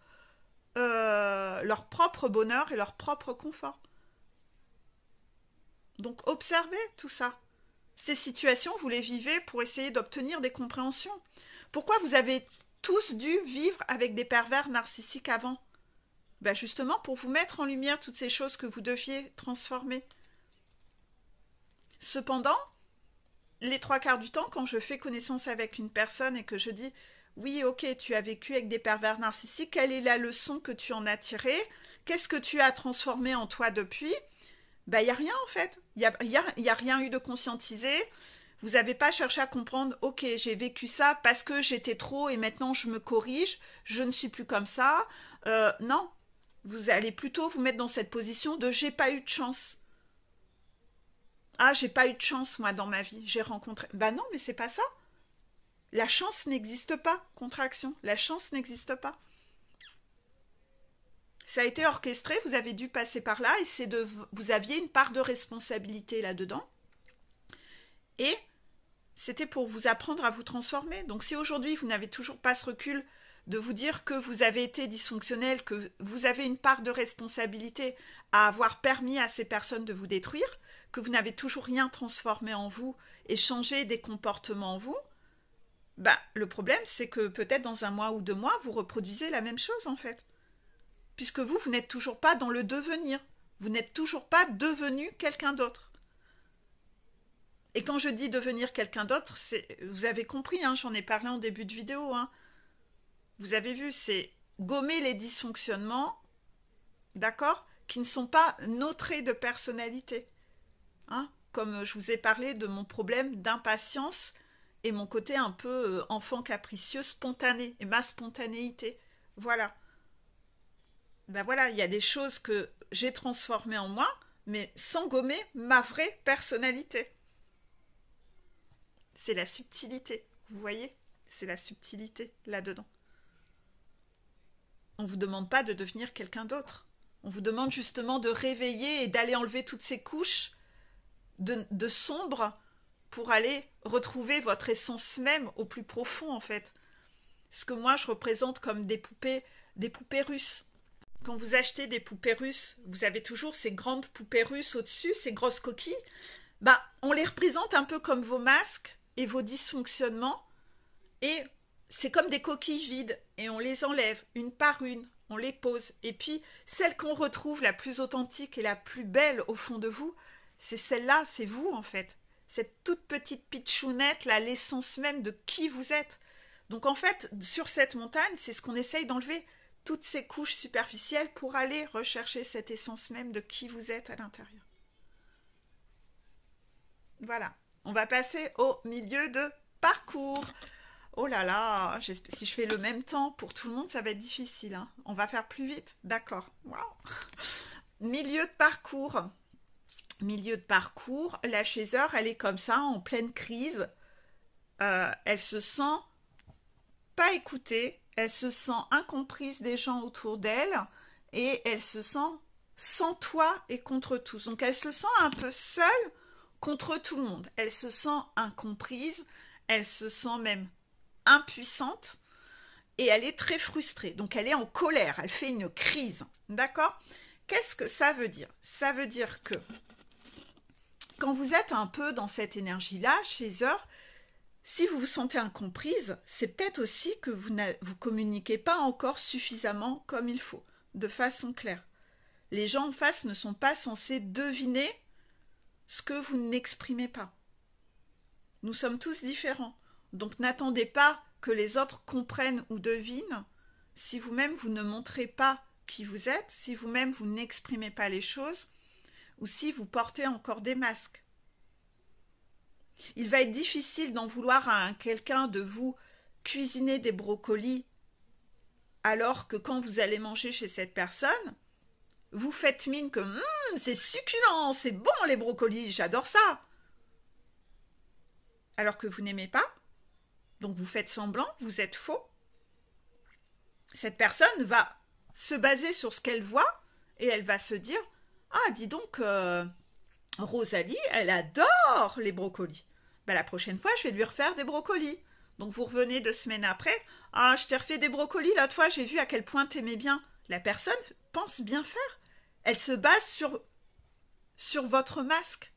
bonheur et leur propre confort. Donc observez tout ça. Ces situations, vous les vivez pour essayer d'obtenir des compréhensions. Pourquoi vous avez tous dû vivre avec des pervers narcissiques avant? Ben justement pour vous mettre en lumière toutes ces choses que vous deviez transformer. Cependant, les 3/4 du temps, quand je fais connaissance avec une personne et que je dis « Oui, ok, tu as vécu avec des pervers narcissiques, quelle est la leçon que tu en as tirée? Qu'est-ce que tu as transformé en toi depuis ?» Ben, il n'y a rien en fait. Il y a rien eu de conscientisé. Vous n'avez pas cherché à comprendre « Ok, j'ai vécu ça parce que j'étais trop et maintenant je me corrige, je ne suis plus comme ça. » Non, vous allez plutôt vous mettre dans cette position de « J'ai pas eu de chance. » Ah, j'ai pas eu de chance, moi, dans ma vie. J'ai rencontré... Ben non, mais c'est pas ça. La chance n'existe pas, contraction. La chance n'existe pas. Ça a été orchestré, vous avez dû passer par là, et vous aviez une part de responsabilité là-dedans. Et c'était pour vous apprendre à vous transformer. Donc si aujourd'hui, vous n'avez toujours pas ce recul de vous dire que vous avez été dysfonctionnel, que vous avez une part de responsabilité à avoir permis à ces personnes de vous détruire, que vous n'avez toujours rien transformé en vous et changé des comportements en vous, ben, le problème, c'est que peut-être dans 1 mois ou 2 mois, vous reproduisez la même chose en fait. Puisque vous n'êtes toujours pas dans le devenir. Vous n'êtes toujours pas devenu quelqu'un d'autre. Et quand je dis devenir quelqu'un d'autre, vous avez compris, hein, j'en ai parlé en début de vidéo, hein. Vous avez vu, c'est gommer les dysfonctionnements, d'accord, qui ne sont pas nos traits de personnalité. Hein, comme je vous ai parlé de mon problème d'impatience et mon côté un peu enfant capricieux, spontané, et ma spontanéité. Voilà. Ben voilà, il y a des choses que j'ai transformées en moi, mais sans gommer ma vraie personnalité. C'est la subtilité, vous voyez? C'est la subtilité là-dedans. On ne vous demande pas de devenir quelqu'un d'autre. On vous demande justement de réveiller et d'aller enlever toutes ces couches de sombre pour aller retrouver votre essence même au plus profond en fait. Ce que moi je représente comme des poupées russes. Quand vous achetez des poupées russes, vous avez toujours ces grandes poupées russes au-dessus, ces grosses coquilles. Bah, on les représente un peu comme vos masques et vos dysfonctionnements. Et c'est comme des coquilles vides. Et on les enlève une par une. On les pose. Et puis, celle qu'on retrouve la plus authentique et la plus belle au fond de vous, c'est celle-là, c'est vous en fait. Cette toute petite pitchounette, là, l'essence même de qui vous êtes. Donc en fait, sur cette montagne, c'est ce qu'on essaye d'enlever. Toutes ces couches superficielles pour aller rechercher cette essence même de qui vous êtes à l'intérieur. Voilà. On va passer au milieu de parcours. Oh là là, si je fais le même temps pour tout le monde, ça va être difficile. Hein. On va faire plus vite. D'accord. Wow. Milieu de parcours. Milieu de parcours, la chaiseur, elle est comme ça, en pleine crise. Elle se sent pas écoutée, elle se sent incomprise des gens autour d'elle et elle se sent sans toi et contre tous. Donc elle se sent un peu seule contre tout le monde. Elle se sent incomprise, elle se sent même impuissante et elle est très frustrée. Donc elle est en colère, elle fait une crise. D'accord? Qu'est-ce que ça veut dire? Ça veut dire que quand vous êtes un peu dans cette énergie-là, chez eux, si vous vous sentez incomprise, c'est peut-être aussi que vous ne communiquez pas encore suffisamment comme il faut, de façon claire. Les gens en face ne sont pas censés deviner ce que vous n'exprimez pas. Nous sommes tous différents. Donc n'attendez pas que les autres comprennent ou devinent si vous-même vous ne montrez pas qui vous êtes, si vous-même vous n'exprimez pas les choses, ou si vous portez encore des masques. Il va être difficile d'en vouloir à quelqu'un de vous cuisiner des brocolis alors que quand vous allez manger chez cette personne, vous faites mine que c'est succulent, c'est bon les brocolis, j'adore ça. Alors que vous n'aimez pas, donc vous faites semblant, vous êtes faux. Cette personne va se baser sur ce qu'elle voit et elle va se dire « Ah, dis donc, Rosalie, elle adore les brocolis. Ben, la prochaine fois, je vais lui refaire des brocolis. » Donc vous revenez 2 semaines après « Ah, je t'ai refait des brocolis, l'autre fois, j'ai vu à quel point t'aimais bien. » La personne pense bien faire. Elle se base sur votre masque.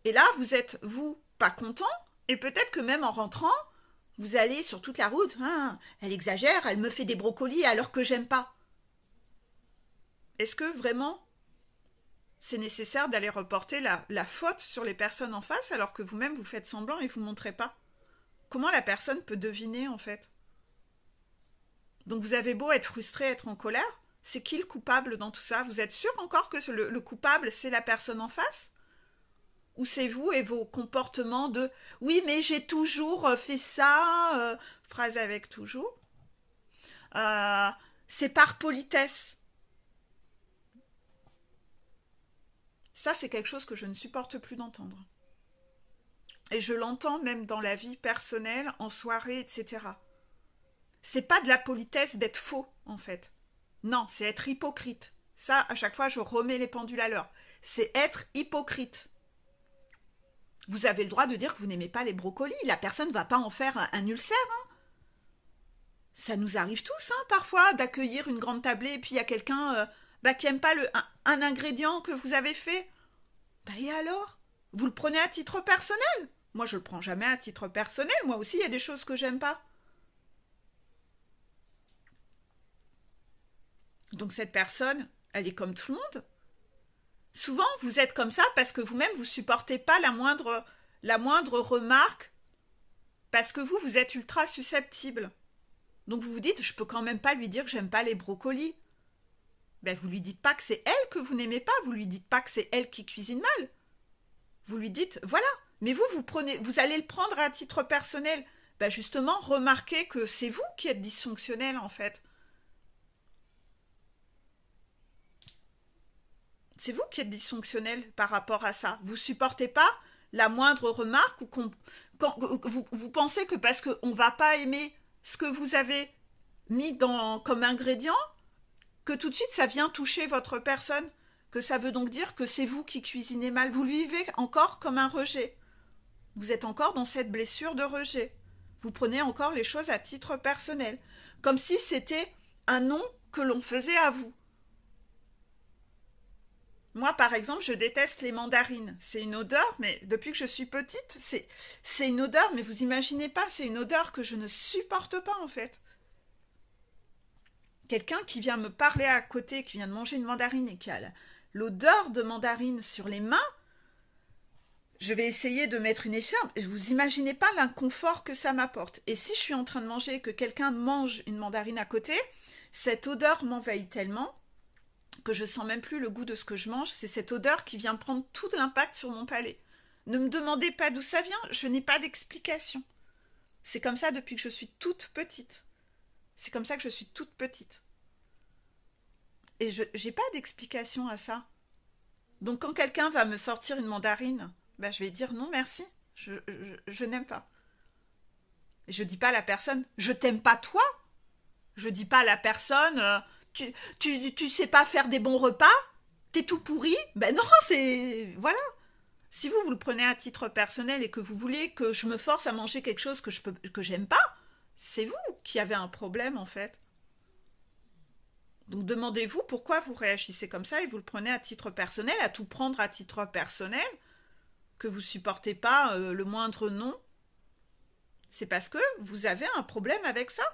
Et là, vous êtes, vous, pas content, et peut-être que même en rentrant, vous allez sur toute la route, ah, elle exagère, elle me fait des brocolis alors que j'aime pas. Est-ce que vraiment c'est nécessaire d'aller reporter la faute sur les personnes en face alors que vous-même vous faites semblant et vous ne montrez pas? Comment la personne peut deviner en fait? Donc vous avez beau être frustré, être en colère, c'est qui le coupable dans tout ça? Vous êtes sûr encore que le coupable c'est la personne en face? Ou c'est vous et vos comportements de « oui mais j'ai toujours fait ça phrase avec toujours c'est par politesse. Ça, c'est quelque chose que je ne supporte plus d'entendre. Et je l'entends même dans la vie personnelle, en soirée, etc. C'est pas de la politesse d'être faux, en fait. Non, c'est être hypocrite. Ça, à chaque fois, je remets les pendules à l'heure. C'est être hypocrite. Vous avez le droit de dire que vous n'aimez pas les brocolis. La personne ne va pas en faire un ulcère. Hein. Ça nous arrive tous, hein, parfois, d'accueillir une grande tablée et puis il y a quelqu'un qui n'aime pas un ingrédient que vous avez fait. Et alors? Vous le prenez à titre personnel? Moi, je le prends jamais à titre personnel. Moi aussi, il y a des choses que j'aime pas. Donc cette personne, elle est comme tout le monde. Souvent, vous êtes comme ça parce que vous-même, vous supportez pas la moindre remarque parce que vous êtes ultra susceptible. Donc vous vous dites, je peux quand même pas lui dire que j'aime pas les brocolis. Vous lui dites pas que c'est elle que vous n'aimez pas, vous lui dites pas que c'est elle qui cuisine mal. Vous lui dites, voilà, mais vous allez le prendre à titre personnel. Justement, remarquez que c'est vous qui êtes dysfonctionnel en fait. C'est vous qui êtes dysfonctionnel par rapport à ça. Vous supportez pas la moindre remarque ou quand vous pensez que parce qu'on ne va pas aimer ce que vous avez mis comme ingrédient, que tout de suite ça vient toucher votre personne, que ça veut donc dire que c'est vous qui cuisinez mal. Vous le vivez encore comme un rejet. Vous êtes encore dans cette blessure de rejet. Vous prenez encore les choses à titre personnel, comme si c'était un nom que l'on faisait à vous. Moi, par exemple, je déteste les mandarines. C'est une odeur, mais depuis que je suis petite, c'est une odeur, mais vous imaginez pas, c'est une odeur que je ne supporte pas en fait. Quelqu'un qui vient me parler à côté, qui vient de manger une mandarine et qui a l'odeur de mandarine sur les mains, je vais essayer de mettre une écharpe. Vous imaginez pas l'inconfort que ça m'apporte. Et si je suis en train de manger et que quelqu'un mange une mandarine à côté, cette odeur m'envahit tellement que je sens même plus le goût de ce que je mange. C'est cette odeur qui vient prendre tout l'impact sur mon palais. Ne me demandez pas d'où ça vient, je n'ai pas d'explication. C'est comme ça depuis que je suis toute petite. C'est comme ça que je suis toute petite. Et je n'ai pas d'explication à ça. Donc quand quelqu'un va me sortir une mandarine, je vais dire non merci, je n'aime pas. Et je dis pas à la personne, je t'aime pas toi. Je dis pas à la personne, tu sais pas faire des bons repas, t'es tout pourri. Non, c'est... Voilà. Si vous le prenez à titre personnel et que vous voulez que je me force à manger quelque chose que j'aime pas, C'est vous qui avez un problème en fait. Donc demandez-vous pourquoi vous réagissez comme ça et vous le prenez à titre personnel, à tout prendre à titre personnel, que vous supportez pas le moindre non. C'est parce que vous avez un problème avec ça.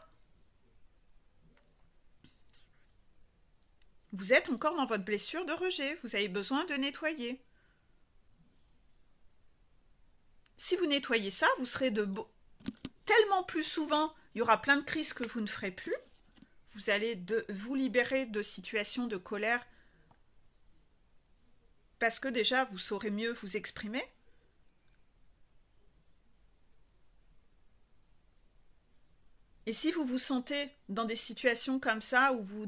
Vous êtes encore dans votre blessure de rejet, vous avez besoin de nettoyer. Si vous nettoyez ça, vous serez tellement plus souvent, il y aura plein de crises que vous ne ferez plus. Vous allez vous libérer de situations de colère parce que déjà vous saurez mieux vous exprimer. Et si vous vous sentez dans des situations comme ça où vous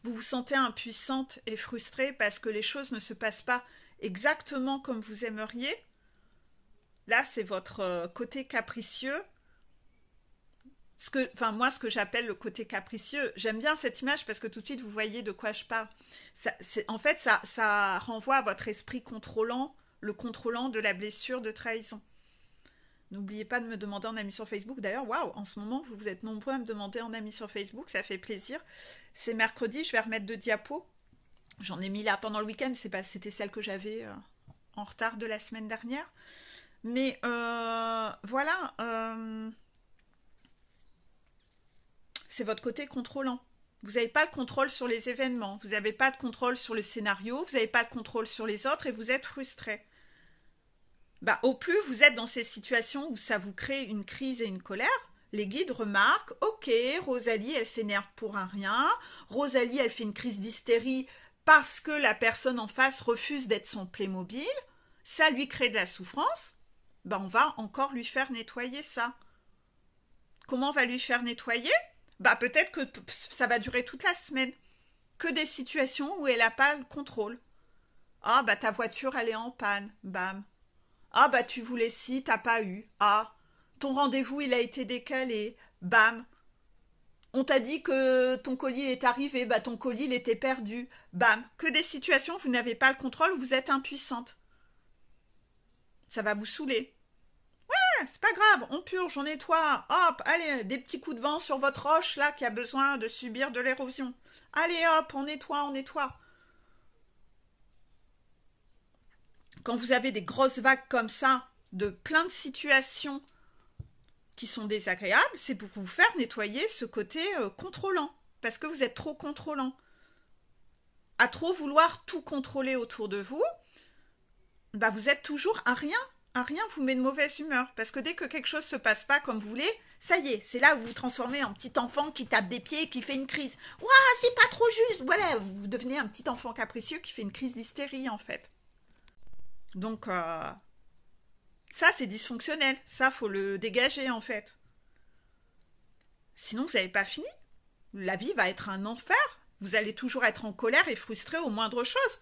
vous sentez impuissante et frustrée parce que les choses ne se passent pas exactement comme vous aimeriez, là c'est votre côté capricieux. Moi, ce que j'appelle le côté capricieux, j'aime bien cette image parce que tout de suite, vous voyez de quoi je parle. En fait, ça renvoie à votre esprit contrôlant, le contrôlant de la blessure de trahison. N'oubliez pas de me demander en ami sur Facebook. D'ailleurs, waouh, en ce moment, vous êtes nombreux à me demander en ami sur Facebook, ça fait plaisir. C'est mercredi, je vais remettre 2 diapos. J'en ai mis là pendant le week-end, c'était celle que j'avais en retard de la semaine dernière. Mais voilà... c'est votre côté contrôlant. Vous n'avez pas le contrôle sur les événements, vous n'avez pas de contrôle sur le scénario, vous n'avez pas de contrôle sur les autres et vous êtes frustré. Au plus vous êtes dans ces situations où ça vous crée une crise et une colère, les guides remarquent, ok, Rosalie, elle s'énerve pour un rien, Rosalie, elle fait une crise d'hystérie parce que la personne en face refuse d'être son Playmobil, ça lui crée de la souffrance, on va encore lui faire nettoyer ça. Comment on va lui faire nettoyer ? Peut-être que ça va durer toute la semaine. Que des situations où elle n'a pas le contrôle. Ah, ta voiture, elle est en panne. Bam. Ah, tu voulais ci, t'as pas eu. Ah, ton rendez-vous, il a été décalé. Bam. On t'a dit que ton colis est arrivé. Ton colis, il était perdu. Bam. Que des situations où vous n'avez pas le contrôle, vous êtes impuissante. Ça va vous saouler. C'est pas grave, on purge, on nettoie. Hop, allez, des petits coups de vent sur votre roche là qui a besoin de subir de l'érosion. Allez hop, on nettoie, on nettoie. Quand vous avez des grosses vagues comme ça, de plein de situations qui sont désagréables, c'est pour vous faire nettoyer ce côté contrôlant. Parce que vous êtes trop contrôlant. À trop vouloir tout contrôler autour de vous, vous êtes toujours à rien. Rien vous met de mauvaise humeur. Parce que dès que quelque chose se passe pas comme vous voulez, ça y est, c'est là où vous vous transformez en petit enfant qui tape des pieds et qui fait une crise. Ouah, c'est pas trop juste. Voilà, vous devenez un petit enfant capricieux qui fait une crise d'hystérie en fait. Donc, ça c'est dysfonctionnel. Ça, faut le dégager en fait. Sinon, vous n'avez pas fini. La vie va être un enfer. Vous allez toujours être en colère et frustré aux moindres choses.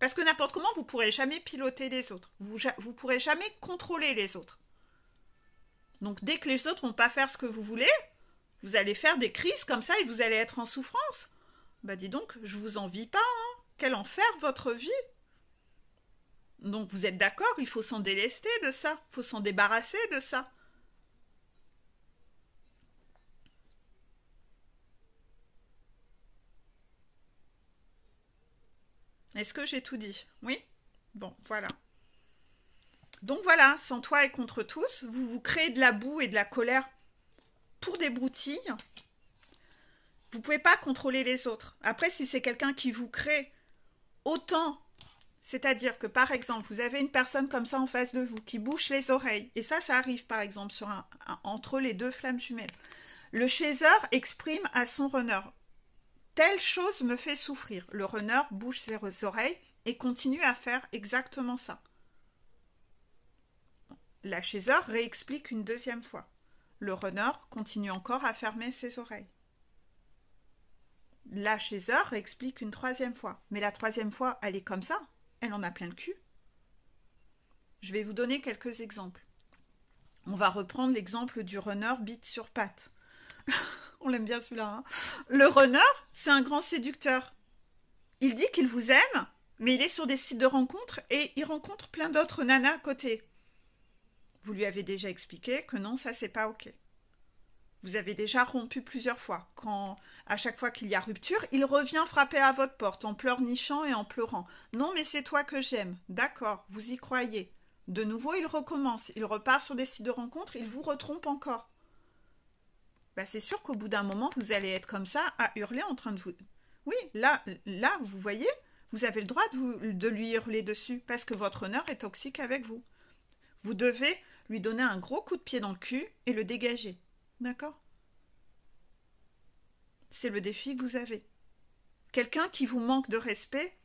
Parce que n'importe comment, vous ne pourrez jamais piloter les autres. Vous ne pourrez jamais contrôler les autres. Donc dès que les autres ne vont pas faire ce que vous voulez, vous allez faire des crises comme ça et vous allez être en souffrance. Dis donc, je vous envie pas, hein. Quel enfer votre vie. Donc vous êtes d'accord, il faut s'en délester de ça. Il faut s'en débarrasser de ça. Est-ce que j'ai tout dit? Oui? Bon, voilà. Donc voilà, sans toi et contre tous, vous vous créez de la boue et de la colère pour des broutilles. Vous ne pouvez pas contrôler les autres. Après, si c'est quelqu'un qui vous crée autant, c'est-à-dire que par exemple, vous avez une personne comme ça en face de vous qui bouche les oreilles, et ça arrive par exemple entre les 2 flammes jumelles. Le chaser exprime à son runner: telle chose me fait souffrir. Le runner bouge ses oreilles et continue à faire exactement ça. La chaser réexplique une 2e fois. Le runner continue encore à fermer ses oreilles. La chaser réexplique une 3e fois. Mais la 3e fois, elle est comme ça. Elle en a plein le cul. Je vais vous donner quelques exemples. On va reprendre l'exemple du runner bite sur patte. On l'aime bien celui-là. Hein. Le runner, c'est un grand séducteur. Il dit qu'il vous aime, mais il est sur des sites de rencontres et il rencontre plein d'autres nanas à côté. Vous lui avez déjà expliqué que non, ça c'est pas ok. Vous avez déjà rompu plusieurs fois. Quand, à chaque fois qu'il y a rupture, il revient frapper à votre porte en pleurnichant et en pleurant. Non, mais c'est toi que j'aime. D'accord, vous y croyez. De nouveau, il recommence. Il repart sur des sites de rencontres, il vous retrompe encore. Ben, c'est sûr qu'au bout d'un moment, vous allez être comme ça, à hurler en train de vous... Oui, là, vous voyez, vous avez le droit de lui hurler dessus, parce que votre honneur est toxique avec vous. Vous devez lui donner un gros coup de pied dans le cul et le dégager. D'accord? C'est le défi que vous avez. Quelqu'un qui vous manque de respect,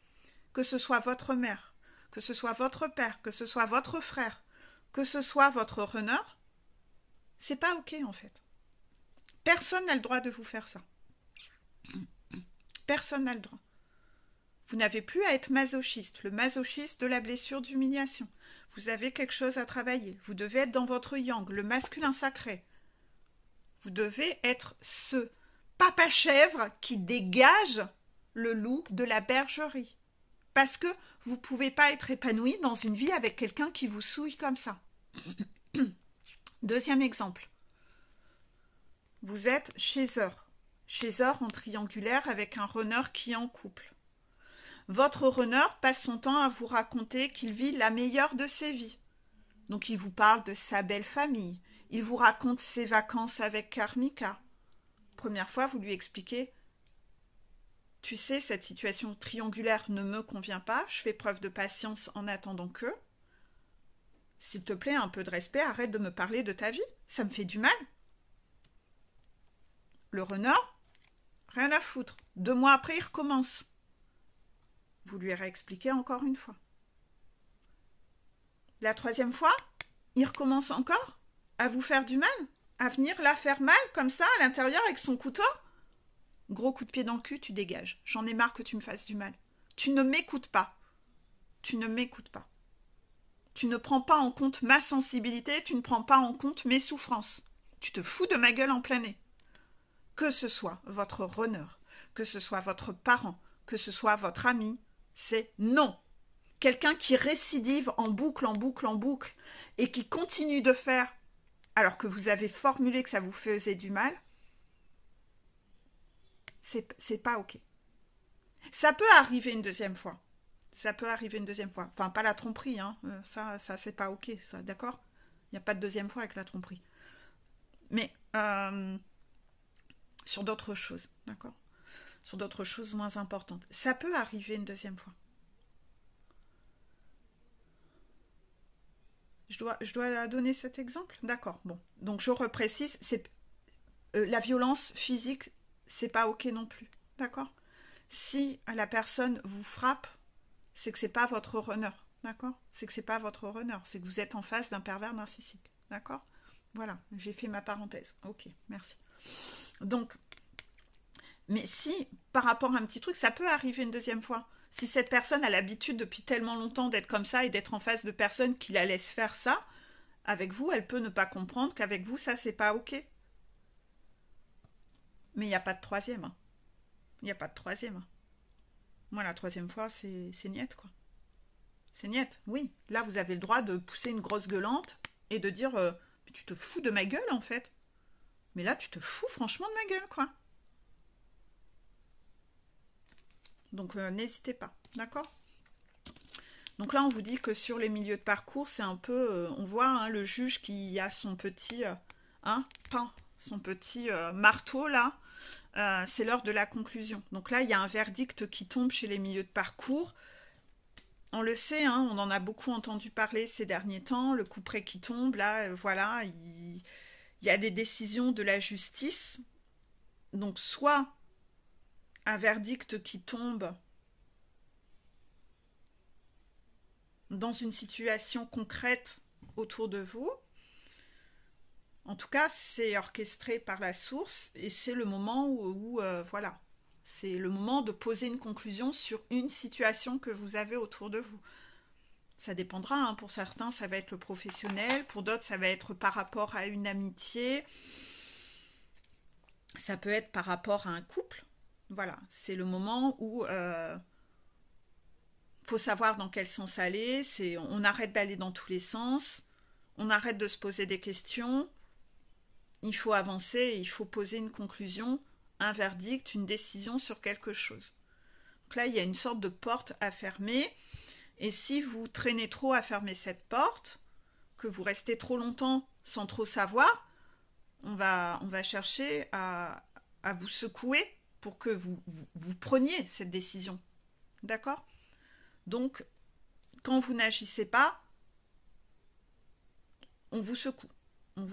que ce soit votre mère, que ce soit votre père, que ce soit votre frère, que ce soit votre runner, c'est pas ok en fait. Personne n'a le droit de vous faire ça. Personne n'a le droit. Vous n'avez plus à être masochiste, le masochiste de la blessure d'humiliation. Vous avez quelque chose à travailler. Vous devez être dans votre yang, le masculin sacré. Vous devez être ce papa chèvre qui dégage le loup de la bergerie. Parce que vous ne pouvez pas être épanoui dans une vie avec quelqu'un qui vous souille comme ça. Deuxième exemple. Vous êtes chez en triangulaire avec un runner qui est en couple. Votre runner passe son temps à vous raconter qu'il vit la meilleure de ses vies. Donc il vous parle de sa belle famille. Il vous raconte ses vacances avec Karmika. Première fois, vous lui expliquez « Tu sais, cette situation triangulaire ne me convient pas. Je fais preuve de patience en attendant que... S'il te plaît, un peu de respect, arrête de me parler de ta vie. Ça me fait du mal. » Le runner, rien à foutre. 2 mois après, il recommence. Vous lui réexpliquez encore une fois. La 3e fois, il recommence encore à vous faire du mal, à venir la faire mal comme ça à l'intérieur avec son couteau. Gros coup de pied dans le cul, tu dégages. J'en ai marre que tu me fasses du mal. Tu ne m'écoutes pas. Tu ne m'écoutes pas. Tu ne prends pas en compte ma sensibilité, tu ne prends pas en compte mes souffrances. Tu te fous de ma gueule en plein nez. Que ce soit votre runner, que ce soit votre parent, que ce soit votre ami, c'est non. Quelqu'un qui récidive en boucle, en boucle, en boucle, et qui continue de faire, alors que vous avez formulé que ça vous faisait du mal, c'est pas ok. Ça peut arriver une 2e fois. Ça peut arriver une 2e fois. Enfin, pas la tromperie, hein. Ça c'est pas ok, ça, d'accord? Il n'y a pas de 2e fois avec la tromperie. Mais sur d'autres choses, d'accord? Sur d'autres choses moins importantes. Ça peut arriver une 2e fois. Je dois donner cet exemple? D'accord, bon. Donc je reprécise, la violence physique, c'est pas ok non plus. D'accord? Si la personne vous frappe, c'est que c'est pas votre runner. D'accord? C'est que c'est pas votre runner. C'est que vous êtes en face d'un pervers narcissique. D'accord? Voilà, j'ai fait ma parenthèse. Ok, merci. Donc, mais si, par rapport à un petit truc, ça peut arriver une 2e fois. Si cette personne a l'habitude depuis tellement longtemps d'être comme ça et d'être en face de personnes qui la laissent faire ça, avec vous, elle peut ne pas comprendre qu'avec vous, ça, c'est pas ok. Mais il n'y a pas de 3e. Hein. Il n'y a pas de 3e. Hein. Moi, la 3e fois, c'est niette, quoi. C'est niette, oui. Là, vous avez le droit de pousser une grosse gueulante et de dire tu te fous de ma gueule, en fait. Mais là, tu te fous franchement de ma gueule, quoi. Donc, n'hésitez pas, d'accord? Donc là, on vous dit que sur les milieux de parcours, c'est un peu... on voit hein, le juge qui a son petit pain, son petit marteau, là. C'est l'heure de la conclusion. Donc là, il y a un verdict qui tombe chez les milieux de parcours. On le sait, hein, on en a beaucoup entendu parler ces derniers temps. Le couperet qui tombe, là, voilà, il y a des décisions de la justice. Donc soit un verdict qui tombe dans une situation concrète autour de vous. En tout cas, c'est orchestré par la source et c'est le moment où voilà, c'est le moment de poser une conclusion sur une situation que vous avez autour de vous. Ça dépendra, hein. Pour certains, ça va être le professionnel, pour d'autres, ça va être par rapport à une amitié, ça peut être par rapport à un couple. Voilà, c'est le moment où faut savoir dans quel sens aller, on arrête d'aller dans tous les sens, on arrête de se poser des questions, il faut avancer, il faut poser une conclusion, un verdict, une décision sur quelque chose. Donc là, il y a une sorte de porte à fermer, et si vous traînez trop à fermer cette porte, que vous restez trop longtemps sans trop savoir, on va chercher à vous secouer pour que vous preniez cette décision. D'accord? Donc, quand vous n'agissez pas, on vous secoue. On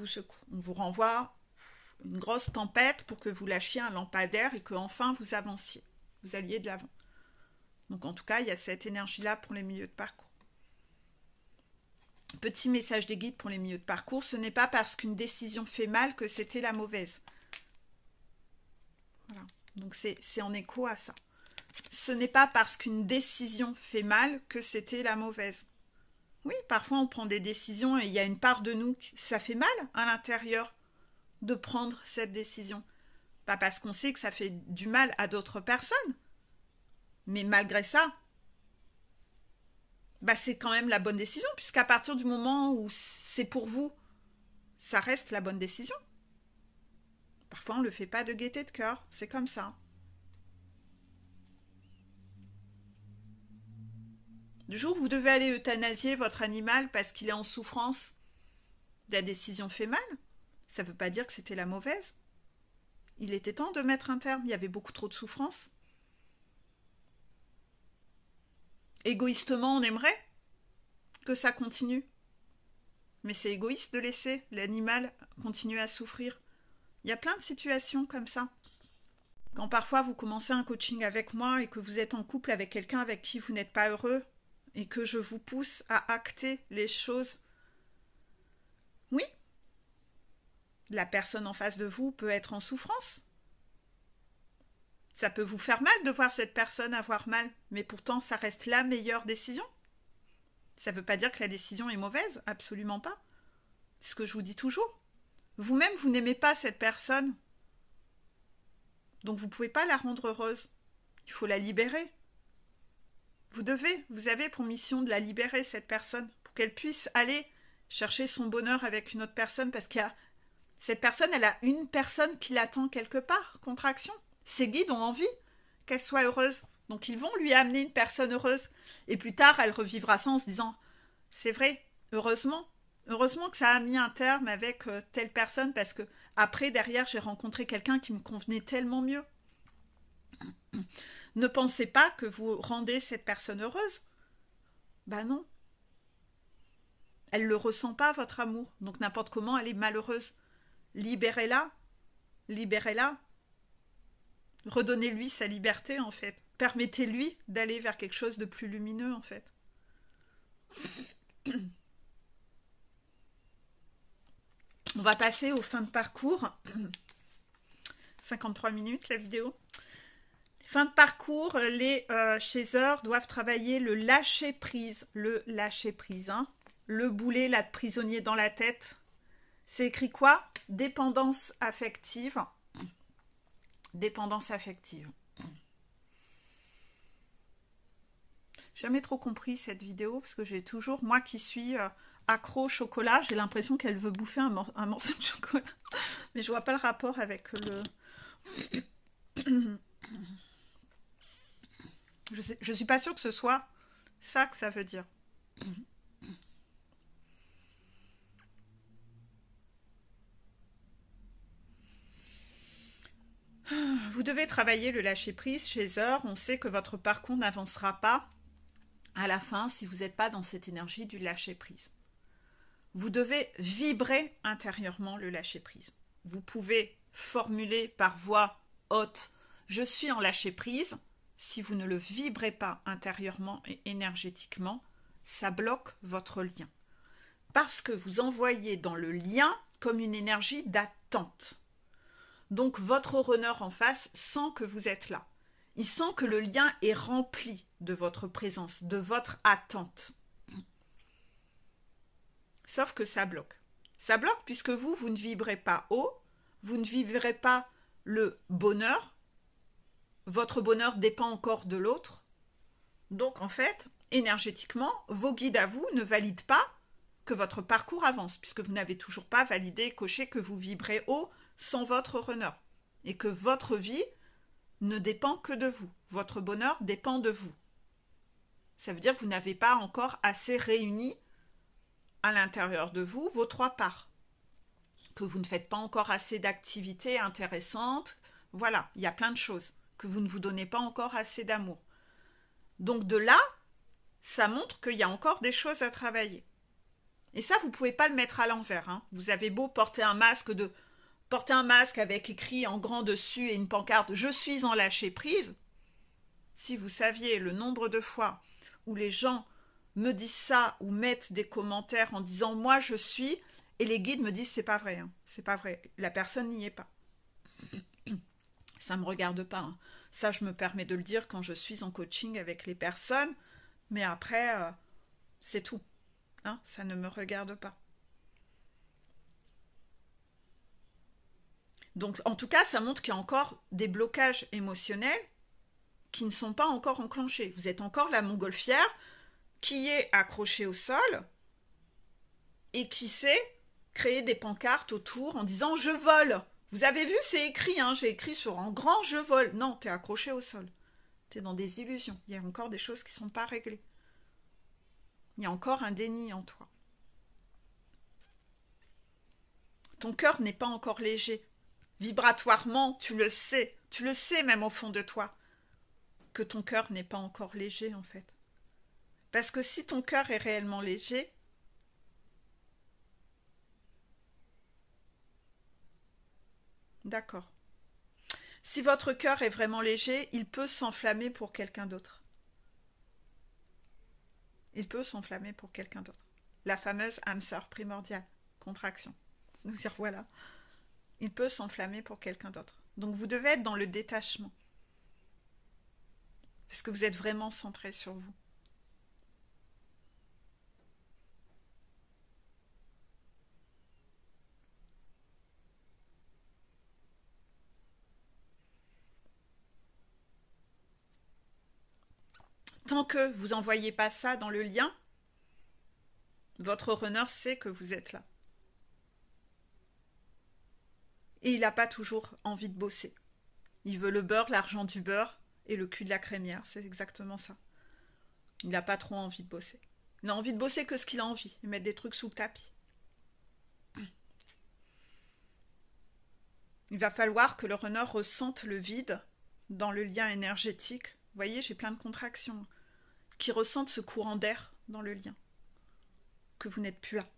vous renvoie une grosse tempête pour que vous lâchiez un lampadaire et que enfin vous avanciez. Vous alliez de l'avant. Donc en tout cas, il y a cette énergie-là pour les milieux de parcours. Petit message des guides pour les milieux de parcours, ce n'est pas parce qu'une décision fait mal que c'était la mauvaise. Voilà. Donc c'est en écho à ça. Ce n'est pas parce qu'une décision fait mal que c'était la mauvaise. Oui, parfois on prend des décisions et il y a une part de nous, ça fait mal à l'intérieur de prendre cette décision. Pas parce qu'on sait que ça fait du mal à d'autres personnes, mais malgré ça, c'est quand même la bonne décision, puisqu'à partir du moment où c'est pour vous, ça reste la bonne décision. Parfois on ne le fait pas de gaieté de cœur, c'est comme ça. Du jour où vous devez aller euthanasier votre animal parce qu'il est en souffrance, la décision fait mal, ça ne veut pas dire que c'était la mauvaise. Il était temps de mettre un terme, il y avait beaucoup trop de souffrance. Égoïstement, on aimerait que ça continue. Mais c'est égoïste de laisser l'animal continuer à souffrir. Il y a plein de situations comme ça. Quand parfois vous commencez un coaching avec moi et que vous êtes en couple avec quelqu'un avec qui vous n'êtes pas heureux, et que je vous pousse à acter les choses. Oui, la personne en face de vous peut être en souffrance. Ça peut vous faire mal de voir cette personne avoir mal, mais pourtant ça reste la meilleure décision. Ça ne veut pas dire que la décision est mauvaise, absolument pas. C'est ce que je vous dis toujours. Vous-même, vous n'aimez pas cette personne. Donc vous ne pouvez pas la rendre heureuse. Il faut la libérer. Vous avez pour mission de la libérer, cette personne, pour qu'elle puisse aller chercher son bonheur avec une autre personne, parce qu'il y a cette personne, elle a une personne qui l'attend quelque part, contraction. Ses guides ont envie qu'elle soit heureuse, donc ils vont lui amener une personne heureuse. Et plus tard, elle revivra ça en se disant, c'est vrai, heureusement que ça a mis un terme avec telle personne, parce que après, derrière, j'ai rencontré quelqu'un qui me convenait tellement mieux. Ne pensez pas que vous rendez cette personne heureuse. Non. Elle ne le ressent pas, votre amour. Donc n'importe comment, elle est malheureuse. Libérez-la. Libérez-la. Redonnez-lui sa liberté, en fait. Permettez-lui d'aller vers quelque chose de plus lumineux, en fait. On va passer aux fins de parcours. 53 minutes, la vidéo. Fin de parcours, les chasers doivent travailler le lâcher-prise. Le lâcher-prise. Le boulet, là, de prisonnier dans la tête. C'est écrit quoi? Dépendance affective. Dépendance affective. Jamais trop compris cette vidéo, parce que j'ai toujours, moi qui suis accro au chocolat, j'ai l'impression qu'elle veut bouffer un morceau de chocolat. Mais je vois pas le rapport avec le... Je suis pas sûre que ce soit ça que ça veut dire. Vous devez travailler le lâcher-prise chez Heure. On sait que votre parcours n'avancera pas à la fin si vous n'êtes pas dans cette énergie du lâcher-prise. Vous devez vibrer intérieurement le lâcher-prise. Vous pouvez formuler par voix haute « Je suis en lâcher-prise ». Si vous ne le vibrez pas intérieurement et énergétiquement, ça bloque votre lien. Parce que vous envoyez dans le lien comme une énergie d'attente. Donc votre runner en face sent que vous êtes là. Il sent que le lien est rempli de votre présence, de votre attente. Sauf que ça bloque. Ça bloque puisque vous ne vibrez pas haut, vous ne vibrez pas le bonheur. Votre bonheur dépend encore de l'autre. Donc en fait, énergétiquement, vos guides à vous ne valident pas que votre parcours avance, puisque vous n'avez toujours pas validé, coché que vous vibrez haut sans votre runner, et que votre vie ne dépend que de vous. Votre bonheur dépend de vous. Ça veut dire que vous n'avez pas encore assez réuni à l'intérieur de vous vos trois parts, que vous ne faites pas encore assez d'activités intéressantes. Voilà, il y a plein de choses, que vous ne vous donnez pas encore assez d'amour. Donc de là, ça montre qu'il y a encore des choses à travailler. Et ça, vous ne pouvez pas le mettre à l'envers. Hein. Vous avez beau porter un masque avec écrit en grand dessus et une pancarte « Je suis en lâcher prise », si vous saviez le nombre de fois où les gens me disent ça ou mettent des commentaires en disant « Moi, je suis », et les guides me disent « C'est pas vrai, hein. C'est pas vrai, la personne n'y est pas. » Ça ne me regarde pas. Hein. Ça, je me permets de le dire quand je suis en coaching avec les personnes, mais après, c'est tout. Hein, ça ne me regarde pas. Donc, en tout cas, ça montre qu'il y a encore des blocages émotionnels qui ne sont pas encore enclenchés. Vous êtes encore la montgolfière qui est accrochée au sol et qui sait créer des pancartes autour en disant « Je vole ». Vous avez vu, c'est écrit, hein, j'ai écrit sur en grand « Je vole ». Non, t'es accroché au sol. T'es dans des illusions. Il y a encore des choses qui ne sont pas réglées. Il y a encore un déni en toi. Ton cœur n'est pas encore léger. Vibratoirement, tu le sais même au fond de toi, que ton cœur n'est pas encore léger en fait. Parce que si ton cœur est réellement léger, d'accord. Si votre cœur est vraiment léger, il peut s'enflammer pour quelqu'un d'autre. Il peut s'enflammer pour quelqu'un d'autre. La fameuse âme sœur primordiale, contraction. Nous y revoilà. Il peut s'enflammer pour quelqu'un d'autre. Donc vous devez être dans le détachement. Parce que vous êtes vraiment centré sur vous. Tant que vous n'envoyez pas ça dans le lien, votre runner sait que vous êtes là. Et il n'a pas toujours envie de bosser. Il veut le beurre, l'argent du beurre et le cul de la crémière. C'est exactement ça. Il n'a pas trop envie de bosser. Il n'a envie de bosser que ce qu'il a envie. Et mettre des trucs sous le tapis. Il va falloir que le runner ressente le vide dans le lien énergétique. Vous voyez, j'ai plein de contractions. Qui ressente ce courant d'air dans le lien. Que vous n'êtes plus là.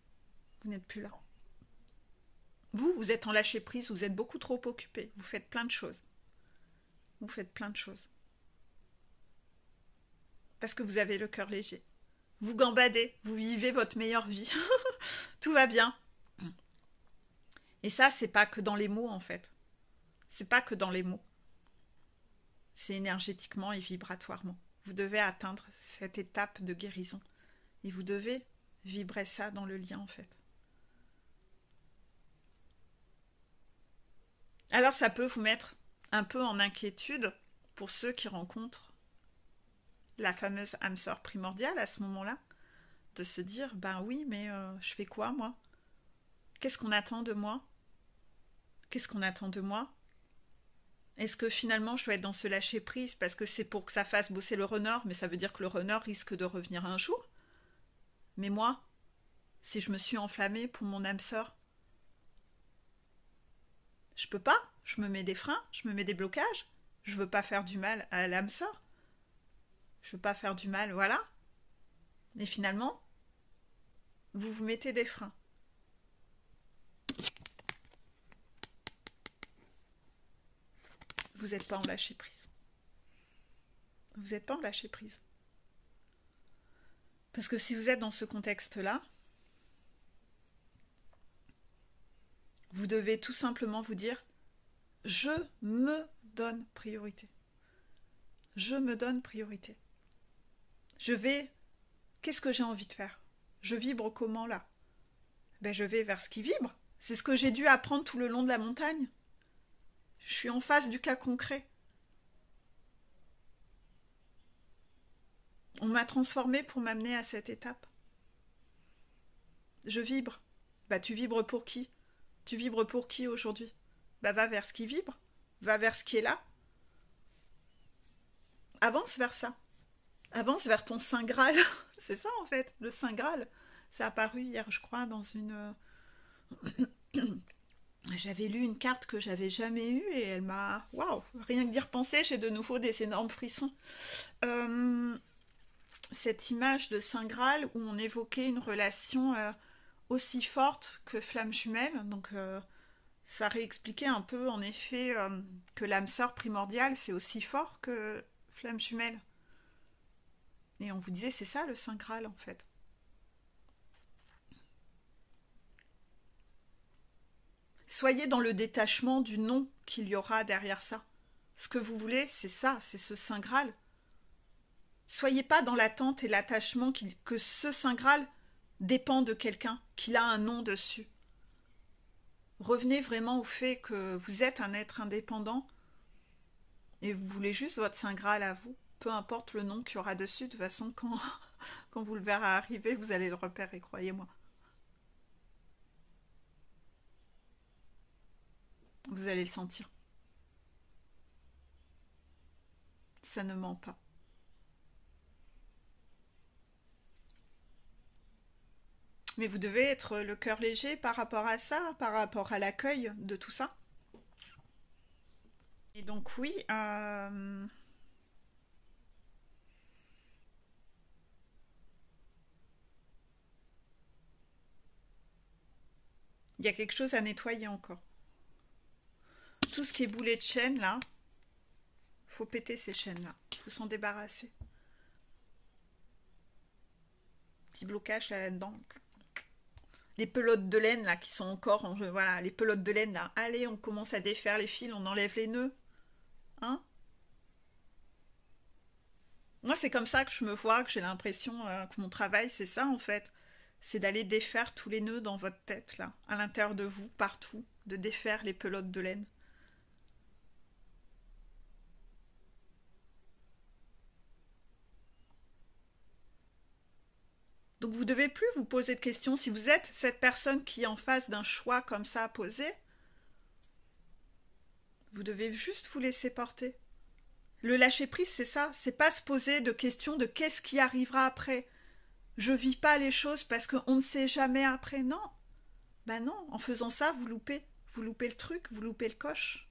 Vous n'êtes plus là. Vous êtes en lâcher prise, vous êtes beaucoup trop occupé. Vous faites plein de choses. Vous faites plein de choses. Parce que vous avez le cœur léger. Vous gambadez, vous vivez votre meilleure vie. Tout va bien. Et ça, c'est pas que dans les mots, en fait. C'est pas que dans les mots. C'est énergétiquement et vibratoirement. Vous devez atteindre cette étape de guérison. Et vous devez vibrer ça dans le lien, en fait. Alors, ça peut vous mettre un peu en inquiétude pour ceux qui rencontrent la fameuse âme sœur primordiale à ce moment-là, de se dire, ben oui, mais je fais quoi, moi? Qu'est-ce qu'on attend de moi? Qu'est-ce qu'on attend de moi? Est-ce que finalement je dois être dans ce lâcher-prise parce que c'est pour que ça fasse bosser le runner, mais ça veut dire que le runner risque de revenir un jour? Mais moi, si je me suis enflammée pour mon âme sœur, je peux pas, je me mets des freins, je me mets des blocages, je veux pas faire du mal à l'âme sœur, je veux pas faire du mal, voilà. Et finalement, vous vous mettez des freins. Vous n'êtes pas en lâcher prise. Vous n'êtes pas en lâcher prise. Parce que si vous êtes dans ce contexte-là, vous devez tout simplement vous dire « Je me donne priorité. Je me donne priorité. Je vais... Qu'est-ce que j'ai envie de faire? Je vibre comment là? Ben, je vais vers ce qui vibre. C'est ce que j'ai dû apprendre tout le long de la montagne. Je suis en face du cas concret. On m'a transformée pour m'amener à cette étape. Je vibre. Bah tu vibres pour qui? Tu vibres pour qui aujourd'hui? Bah va vers ce qui vibre. Va vers ce qui est là. Avance vers ça. Avance vers ton Saint Graal. C'est ça en fait, le Saint Graal. Ça a apparu hier, je crois, dans une... J'avais lu une carte que j'avais jamais eue et elle m'a... Waouh, rien que d'y repenser, j'ai de nouveau des énormes frissons. Cette image de Saint Graal où on évoquait une relation aussi forte que flamme jumelle. Donc ça réexpliquait un peu en effet que l'âme sœur primordiale c'est aussi fort que flamme jumelle. Et on vous disait c'est ça le Saint Graal en fait. Soyez dans le détachement du non qu'il y aura derrière ça. Ce que vous voulez, c'est ça, c'est ce Saint Graal. Soyez pas dans l'attente et l'attachement que ce Saint Graal dépend de quelqu'un, qu'il a un nom dessus. Revenez vraiment au fait que vous êtes un être indépendant et vous voulez juste votre Saint Graal à vous. Peu importe le nom qu'il y aura dessus, de toute façon, quand vous le verrez arriver, vous allez le repérer, croyez-moi. Vous allez le sentir. Ça ne ment pas. Mais vous devez être le cœur léger par rapport à ça, par rapport à l'accueil de tout ça. Et donc oui, il y a quelque chose à nettoyer encore. Tout ce qui est boulet de chaîne là, faut péter ces chaînes là, faut s'en débarrasser. Petit blocage là-dedans. Les pelotes de laine là qui sont encore en jeu, voilà, les pelotes de laine là. Allez, on commence à défaire les fils, on enlève les nœuds. Hein? Moi, c'est comme ça que je me vois, que j'ai l'impression que mon travail, c'est ça en fait. C'est d'aller défaire tous les nœuds dans votre tête là, à l'intérieur de vous, partout, de défaire les pelotes de laine. Donc vous ne devez plus vous poser de questions. Si vous êtes cette personne qui est en face d'un choix comme ça à poser, vous devez juste vous laisser porter. Le lâcher-prise, c'est ça. C'est pas se poser de questions de qu'est-ce qui arrivera après. Je vis pas les choses parce qu'on ne sait jamais après. Non. Ben non, en faisant ça, vous loupez. Vous loupez le truc, vous loupez le coche.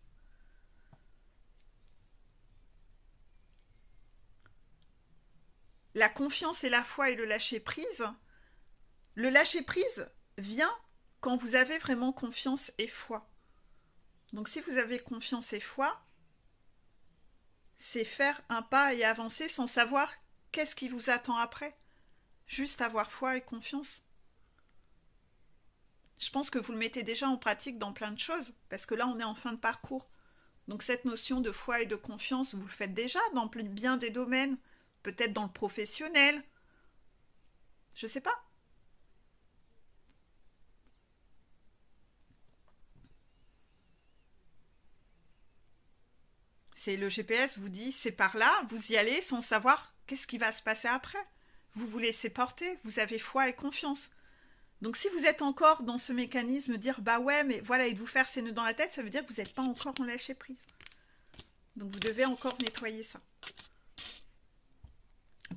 La confiance et la foi et le lâcher-prise. Le lâcher-prise vient quand vous avez vraiment confiance et foi. Donc si vous avez confiance et foi, c'est faire un pas et avancer sans savoir qu'est-ce qui vous attend après. Juste avoir foi et confiance. Je pense que vous le mettez déjà en pratique dans plein de choses, parce que là on est en fin de parcours. Donc cette notion de foi et de confiance, vous le faites déjà dans bien des domaines, peut-être dans le professionnel. Je sais pas. C'est le GPS vous dit c'est par là, vous y allez sans savoir qu'est-ce qui va se passer après. Vous vous laissez porter, vous avez foi et confiance. Donc si vous êtes encore dans ce mécanisme de dire bah ouais mais voilà et de vous faire ces nœuds dans la tête, ça veut dire que vous n'êtes pas encore en lâcher prise. Donc vous devez encore nettoyer ça.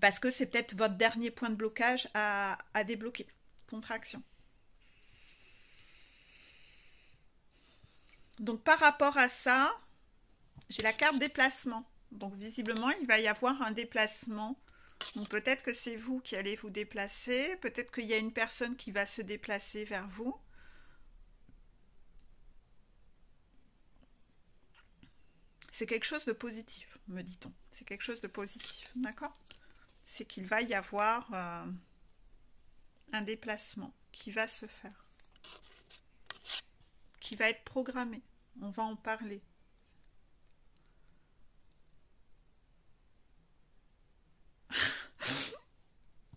Parce que c'est peut-être votre dernier point de blocage à débloquer. Contraction. Donc par rapport à ça, j'ai la carte déplacement. Donc visiblement, il va y avoir un déplacement. Donc peut-être que c'est vous qui allez vous déplacer. Peut-être qu'il y a une personne qui va se déplacer vers vous. C'est quelque chose de positif, me dit-on. C'est quelque chose de positif, d'accord? C'est qu'il va y avoir un déplacement qui va se faire. Qui va être programmé. On va en parler.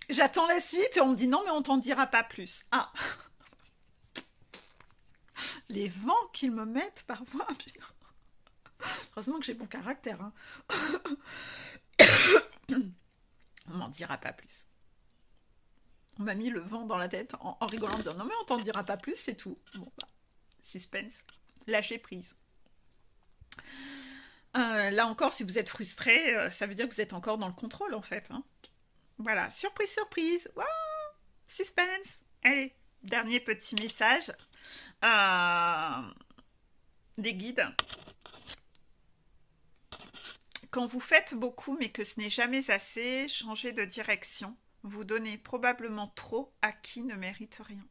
J'attends la suite et on me dit non mais on t'en dira pas plus. Ah. Les vents qu'ils me mettent parfois. Heureusement que j'ai bon caractère. Hein. On m'en dira pas plus. On m'a mis le vent dans la tête en rigolant, en disant non mais on t'en dira pas plus, c'est tout. Bon, bah, suspense, lâcher prise. Là encore, si vous êtes frustré, ça veut dire que vous êtes encore dans le contrôle en fait. Hein. Voilà, surprise, surprise. Wow, suspense. Allez, dernier petit message des guides. Quand vous faites beaucoup mais que ce n'est jamais assez, changez de direction. Vous donnez probablement trop à qui ne mérite rien.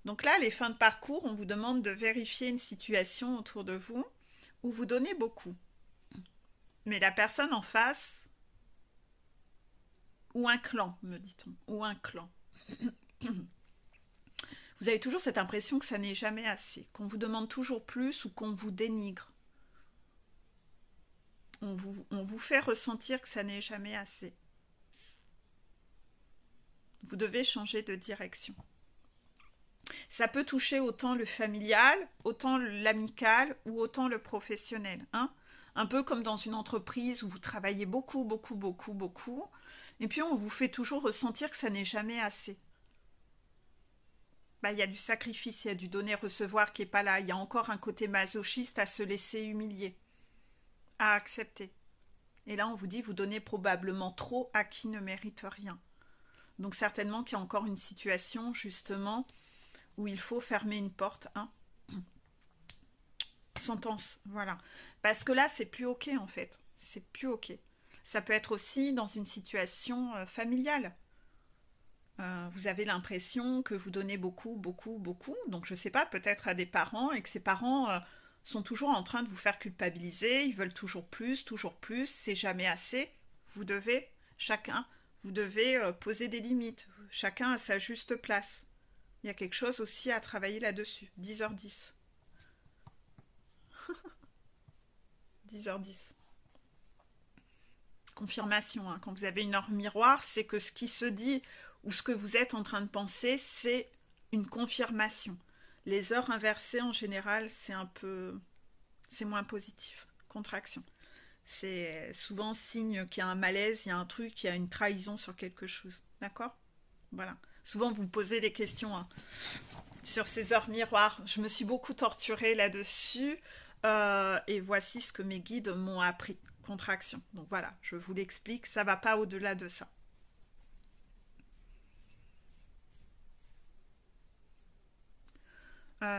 Donc là, les fins de parcours, on vous demande de vérifier une situation autour de vous où vous donnez beaucoup. Mais la personne en face, ou un clan, me dit-on, ou un clan. Vous avez toujours cette impression que ça n'est jamais assez, qu'on vous demande toujours plus ou qu'on vous dénigre. On vous fait ressentir que ça n'est jamais assez. Vous devez changer de direction. Ça peut toucher autant le familial, autant l'amical ou autant le professionnel. Hein, un peu comme dans une entreprise où vous travaillez beaucoup, beaucoup, beaucoup, beaucoup. Et puis on vous fait toujours ressentir que ça n'est jamais assez. Bah, y a du sacrifice, il y a du donner-recevoir qui n'est pas là. Il y a encore un côté masochiste à se laisser humilier, à accepter. Et là on vous dit, vous donnez probablement trop à qui ne mérite rien. Donc certainement qu'il y a encore une situation justement où il faut fermer une porte. Hein. Sentence, voilà. Parce que là, c'est plus ok en fait. C'est plus ok. Ça peut être aussi dans une situation familiale. Vous avez l'impression que vous donnez beaucoup, beaucoup, beaucoup. Donc je sais pas, peut-être à des parents et que ces parents sont toujours en train de vous faire culpabiliser. Ils veulent toujours plus, c'est jamais assez. Vous devez, chacun, vous devez poser des limites. Chacun à sa juste place. Il y a quelque chose aussi à travailler là-dessus. 10h10. 10h10. Confirmation. Hein. Quand vous avez une heure miroir, c'est que ce qui se dit ou ce que vous êtes en train de penser, c'est une confirmation. Les heures inversées, en général, c'est un peu... c'est moins positif. Contraction. C'est souvent signe qu'il y a un malaise, il y a un truc, il y a une trahison sur quelque chose. D'accord ? Voilà. Souvent, vous posez des questions hein, sur ces heures miroirs. Je me suis beaucoup torturée là-dessus. Et voici ce que mes guides m'ont appris. Contraction. Donc voilà, je vous l'explique. Ça ne va pas au-delà de ça.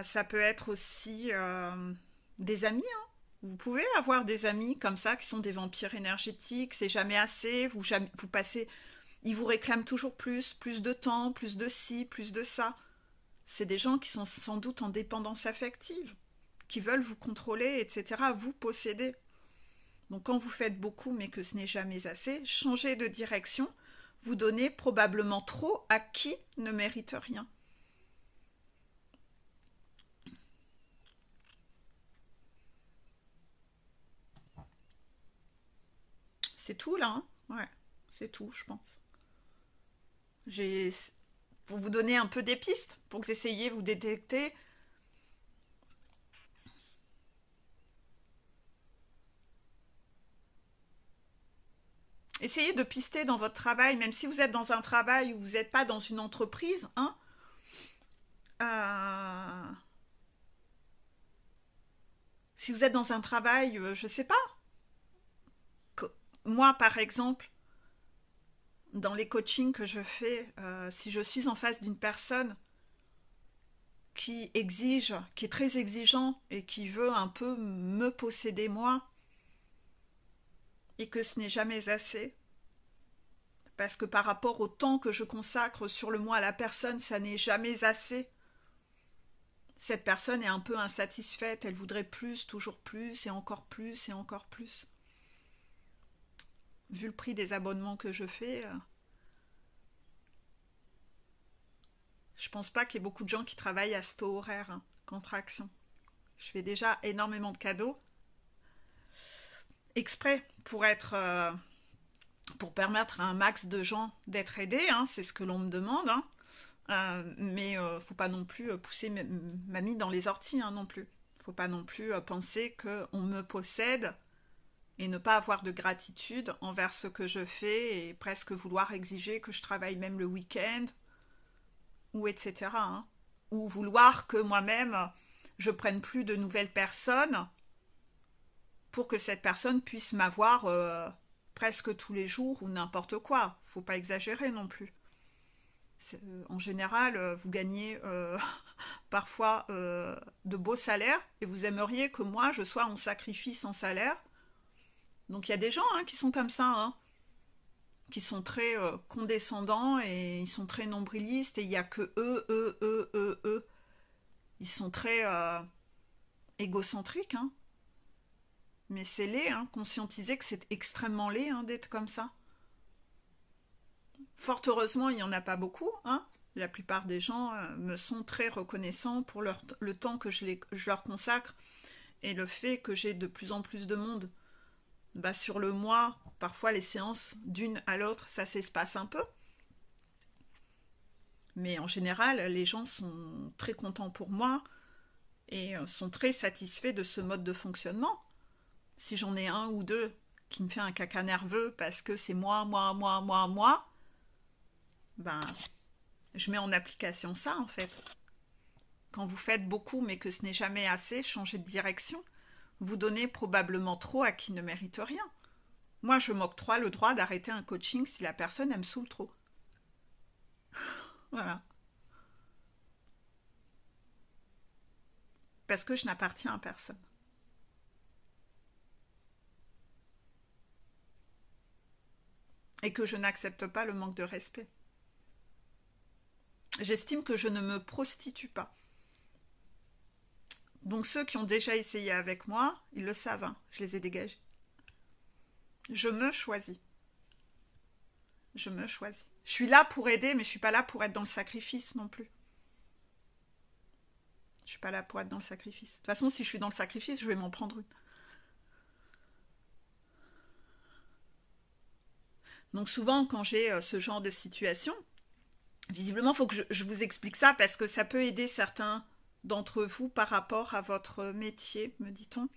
Ça peut être aussi des amis. Hein. Vous pouvez avoir des amis comme ça qui sont des vampires énergétiques. C'est jamais assez. Vous passez... Ils vous réclament toujours plus de temps, plus de ci, plus de ça. C'est des gens qui sont sans doute en dépendance affective, qui veulent vous contrôler, etc., vous posséder. Donc quand vous faites beaucoup mais que ce n'est jamais assez, changez de direction, vous donnez probablement trop à qui ne mérite rien. C'est tout là, hein. Ouais, c'est tout, je pense. Pour vous donner un peu des pistes, pour que vous essayiez, vous détecter. Essayez de pister dans votre travail, même si vous êtes dans un travail où vous n'êtes pas dans une entreprise. Hein, si vous êtes dans un travail, je ne sais pas. Moi, par exemple, dans les coachings que je fais, si je suis en face d'une personne qui exige, qui est très exigeant et qui veut un peu me posséder moi, et que ce n'est jamais assez, parce que par rapport au temps que je consacre sur le moi à la personne, ça n'est jamais assez. Cette personne est un peu insatisfaite, elle voudrait plus, toujours plus, et encore plus, et encore plus. Vu le prix des abonnements que je fais, je pense pas qu'il y ait beaucoup de gens qui travaillent à ce taux horaire, hein, contraction. Je fais déjà énormément de cadeaux, exprès pour permettre à un max de gens d'être aidés, hein, c'est ce que l'on me demande, hein. Mais faut pas non plus pousser mamie dans les orties, hein, non plus. Faut pas non plus penser qu'on me possède et ne pas avoir de gratitude envers ce que je fais et presque vouloir exiger que je travaille même le week-end ou etc. hein. Ou vouloir que moi-même je prenne plus de nouvelles personnes pour que cette personne puisse m'avoir presque tous les jours ou n'importe quoi. Faut pas exagérer non plus. En général, vous gagnez parfois de beaux salaires et vous aimeriez que moi je sois en sacrifice en salaire. Donc il y a des gens hein, qui sont comme ça, hein, qui sont très condescendants et ils sont très nombrilistes et il n'y a que eux. Ils sont très égocentriques, hein. Mais c'est laid, hein, conscientiser que c'est extrêmement laid hein, d'être comme ça. Fort heureusement, il n'y en a pas beaucoup, hein. La plupart des gens me sont très reconnaissants pour le temps que je leur consacre et le fait que j'ai de plus en plus de monde. Bah, sur le mois, parfois les séances d'une à l'autre, ça s'espace un peu. Mais en général, les gens sont très contents pour moi et sont très satisfaits de ce mode de fonctionnement. Si j'en ai un ou deux qui me fait un caca nerveux parce que c'est moi, ben, je mets en application ça en fait. Quand vous faites beaucoup mais que ce n'est jamais assez, changez de direction. Vous donnez probablement trop à qui ne mérite rien. Moi, je m'octroie le droit d'arrêter un coaching si la personne elle me saoule trop. Voilà. Parce que je n'appartiens à personne. Et que je n'accepte pas le manque de respect. J'estime que je ne me prostitue pas. Donc ceux qui ont déjà essayé avec moi, ils le savent, hein, je les ai dégagés. Je me choisis. Je me choisis. Je suis là pour aider, mais je ne suis pas là pour être dans le sacrifice non plus. Je ne suis pas là pour être dans le sacrifice. De toute façon, si je suis dans le sacrifice, je vais m'en prendre une. Donc souvent, quand j'ai ce genre de situation, visiblement, il faut que je vous explique ça parce que ça peut aider certains d'entre vous par rapport à votre métier, me dit-on.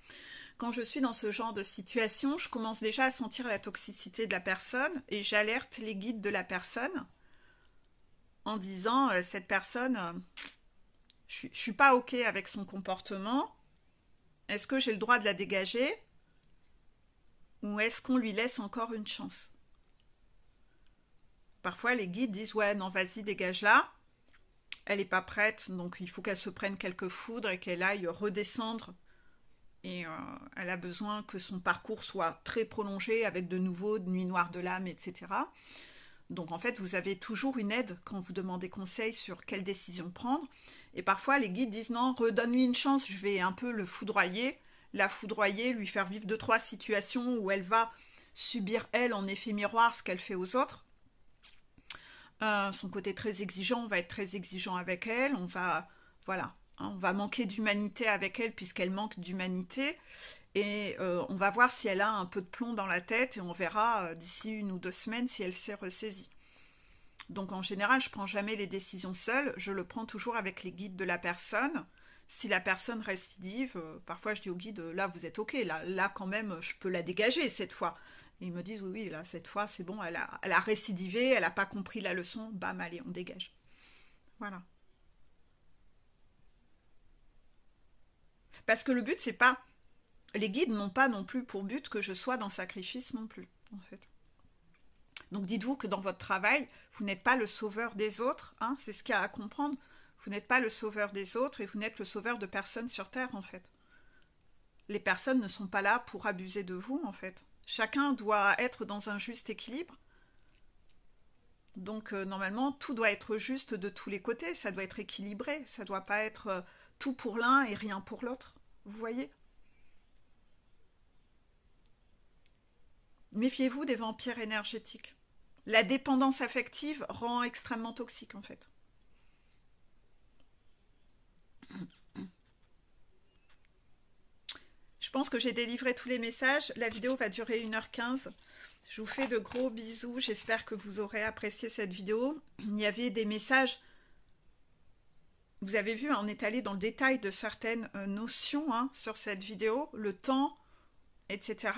Quand je suis dans ce genre de situation, je commence déjà à sentir la toxicité de la personne et j'alerte les guides de la personne en disant cette personne, je suis pas ok avec son comportement. Est-ce que j'ai le droit de la dégager ou est-ce qu'on lui laisse encore une chance? Parfois, les guides disent ouais, non, vas-y, dégage-la. Elle n'est pas prête, donc il faut qu'elle se prenne quelques foudres et qu'elle aille redescendre. Et elle a besoin que son parcours soit très prolongé avec de nouveau de nuits noires de l'âme, etc. Donc en fait, vous avez toujours une aide quand vous demandez conseil sur quelle décision prendre. Et parfois, les guides disent non, redonne-lui une chance, je vais un peu le foudroyer, la foudroyer, lui faire vivre 2-3 situations où elle va subir, elle, en effet miroir, ce qu'elle fait aux autres. Son côté très exigeant, on va être très exigeant avec elle, on va, voilà, hein, on va manquer d'humanité avec elle puisqu'elle manque d'humanité. Et on va voir si elle a un peu de plomb dans la tête et on verra d'ici 1 ou 2 semaines si elle s'est ressaisie. Donc en général, je ne prends jamais les décisions seule, je le prends toujours avec les guides de la personne. Si la personne récidive, parfois je dis au guide, là vous êtes ok, là quand même je peux la dégager cette fois. Et ils me disent oui, là cette fois c'est bon, elle a récidivé, elle n'a pas compris la leçon, bam, allez, on dégage. Voilà. Parce que le but c'est pas... Les guides n'ont pas non plus pour but que je sois dans le sacrifice non plus, en fait. Donc dites-vous que dans votre travail, vous n'êtes pas le sauveur des autres, hein, c'est ce qu'il y a à comprendre. Vous n'êtes pas le sauveur des autres et vous n'êtes le sauveur de personne sur Terre, en fait. Les personnes ne sont pas là pour abuser de vous, en fait. Chacun doit être dans un juste équilibre. Donc normalement, tout doit être juste de tous les côtés, ça doit être équilibré, ça ne doit pas être tout pour l'un et rien pour l'autre. Vous voyez ? Méfiez-vous des vampires énergétiques. La dépendance affective rend extrêmement toxique en fait. Je pense que j'ai délivré tous les messages. La vidéo va durer 1h15. Je vous fais de gros bisous. J'espère que vous aurez apprécié cette vidéo. Il y avait des messages. Vous avez vu, on est allé dans le détail de certaines notions hein, sur cette vidéo. Le temps, etc.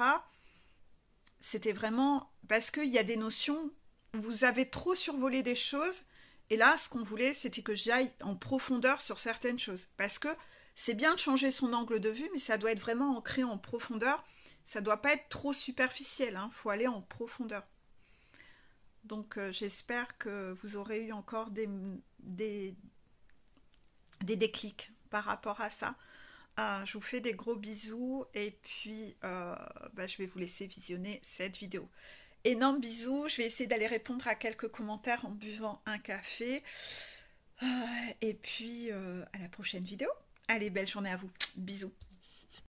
c'était vraiment parce qu'il y a des notions, vous avez trop survolé des choses, et là, ce qu'on voulait, c'était que j'aille en profondeur sur certaines choses. Parce que c'est bien de changer son angle de vue, mais ça doit être vraiment ancré en profondeur. Ça ne doit pas être trop superficiel, hein. Faut aller en profondeur. Donc j'espère que vous aurez eu encore des, des déclics par rapport à ça. Je vous fais des gros bisous et puis je vais vous laisser visionner cette vidéo. Énorme bisous, je vais essayer d'aller répondre à quelques commentaires en buvant un café. Et puis à la prochaine vidéo. Allez, belle journée à vous. Bisous.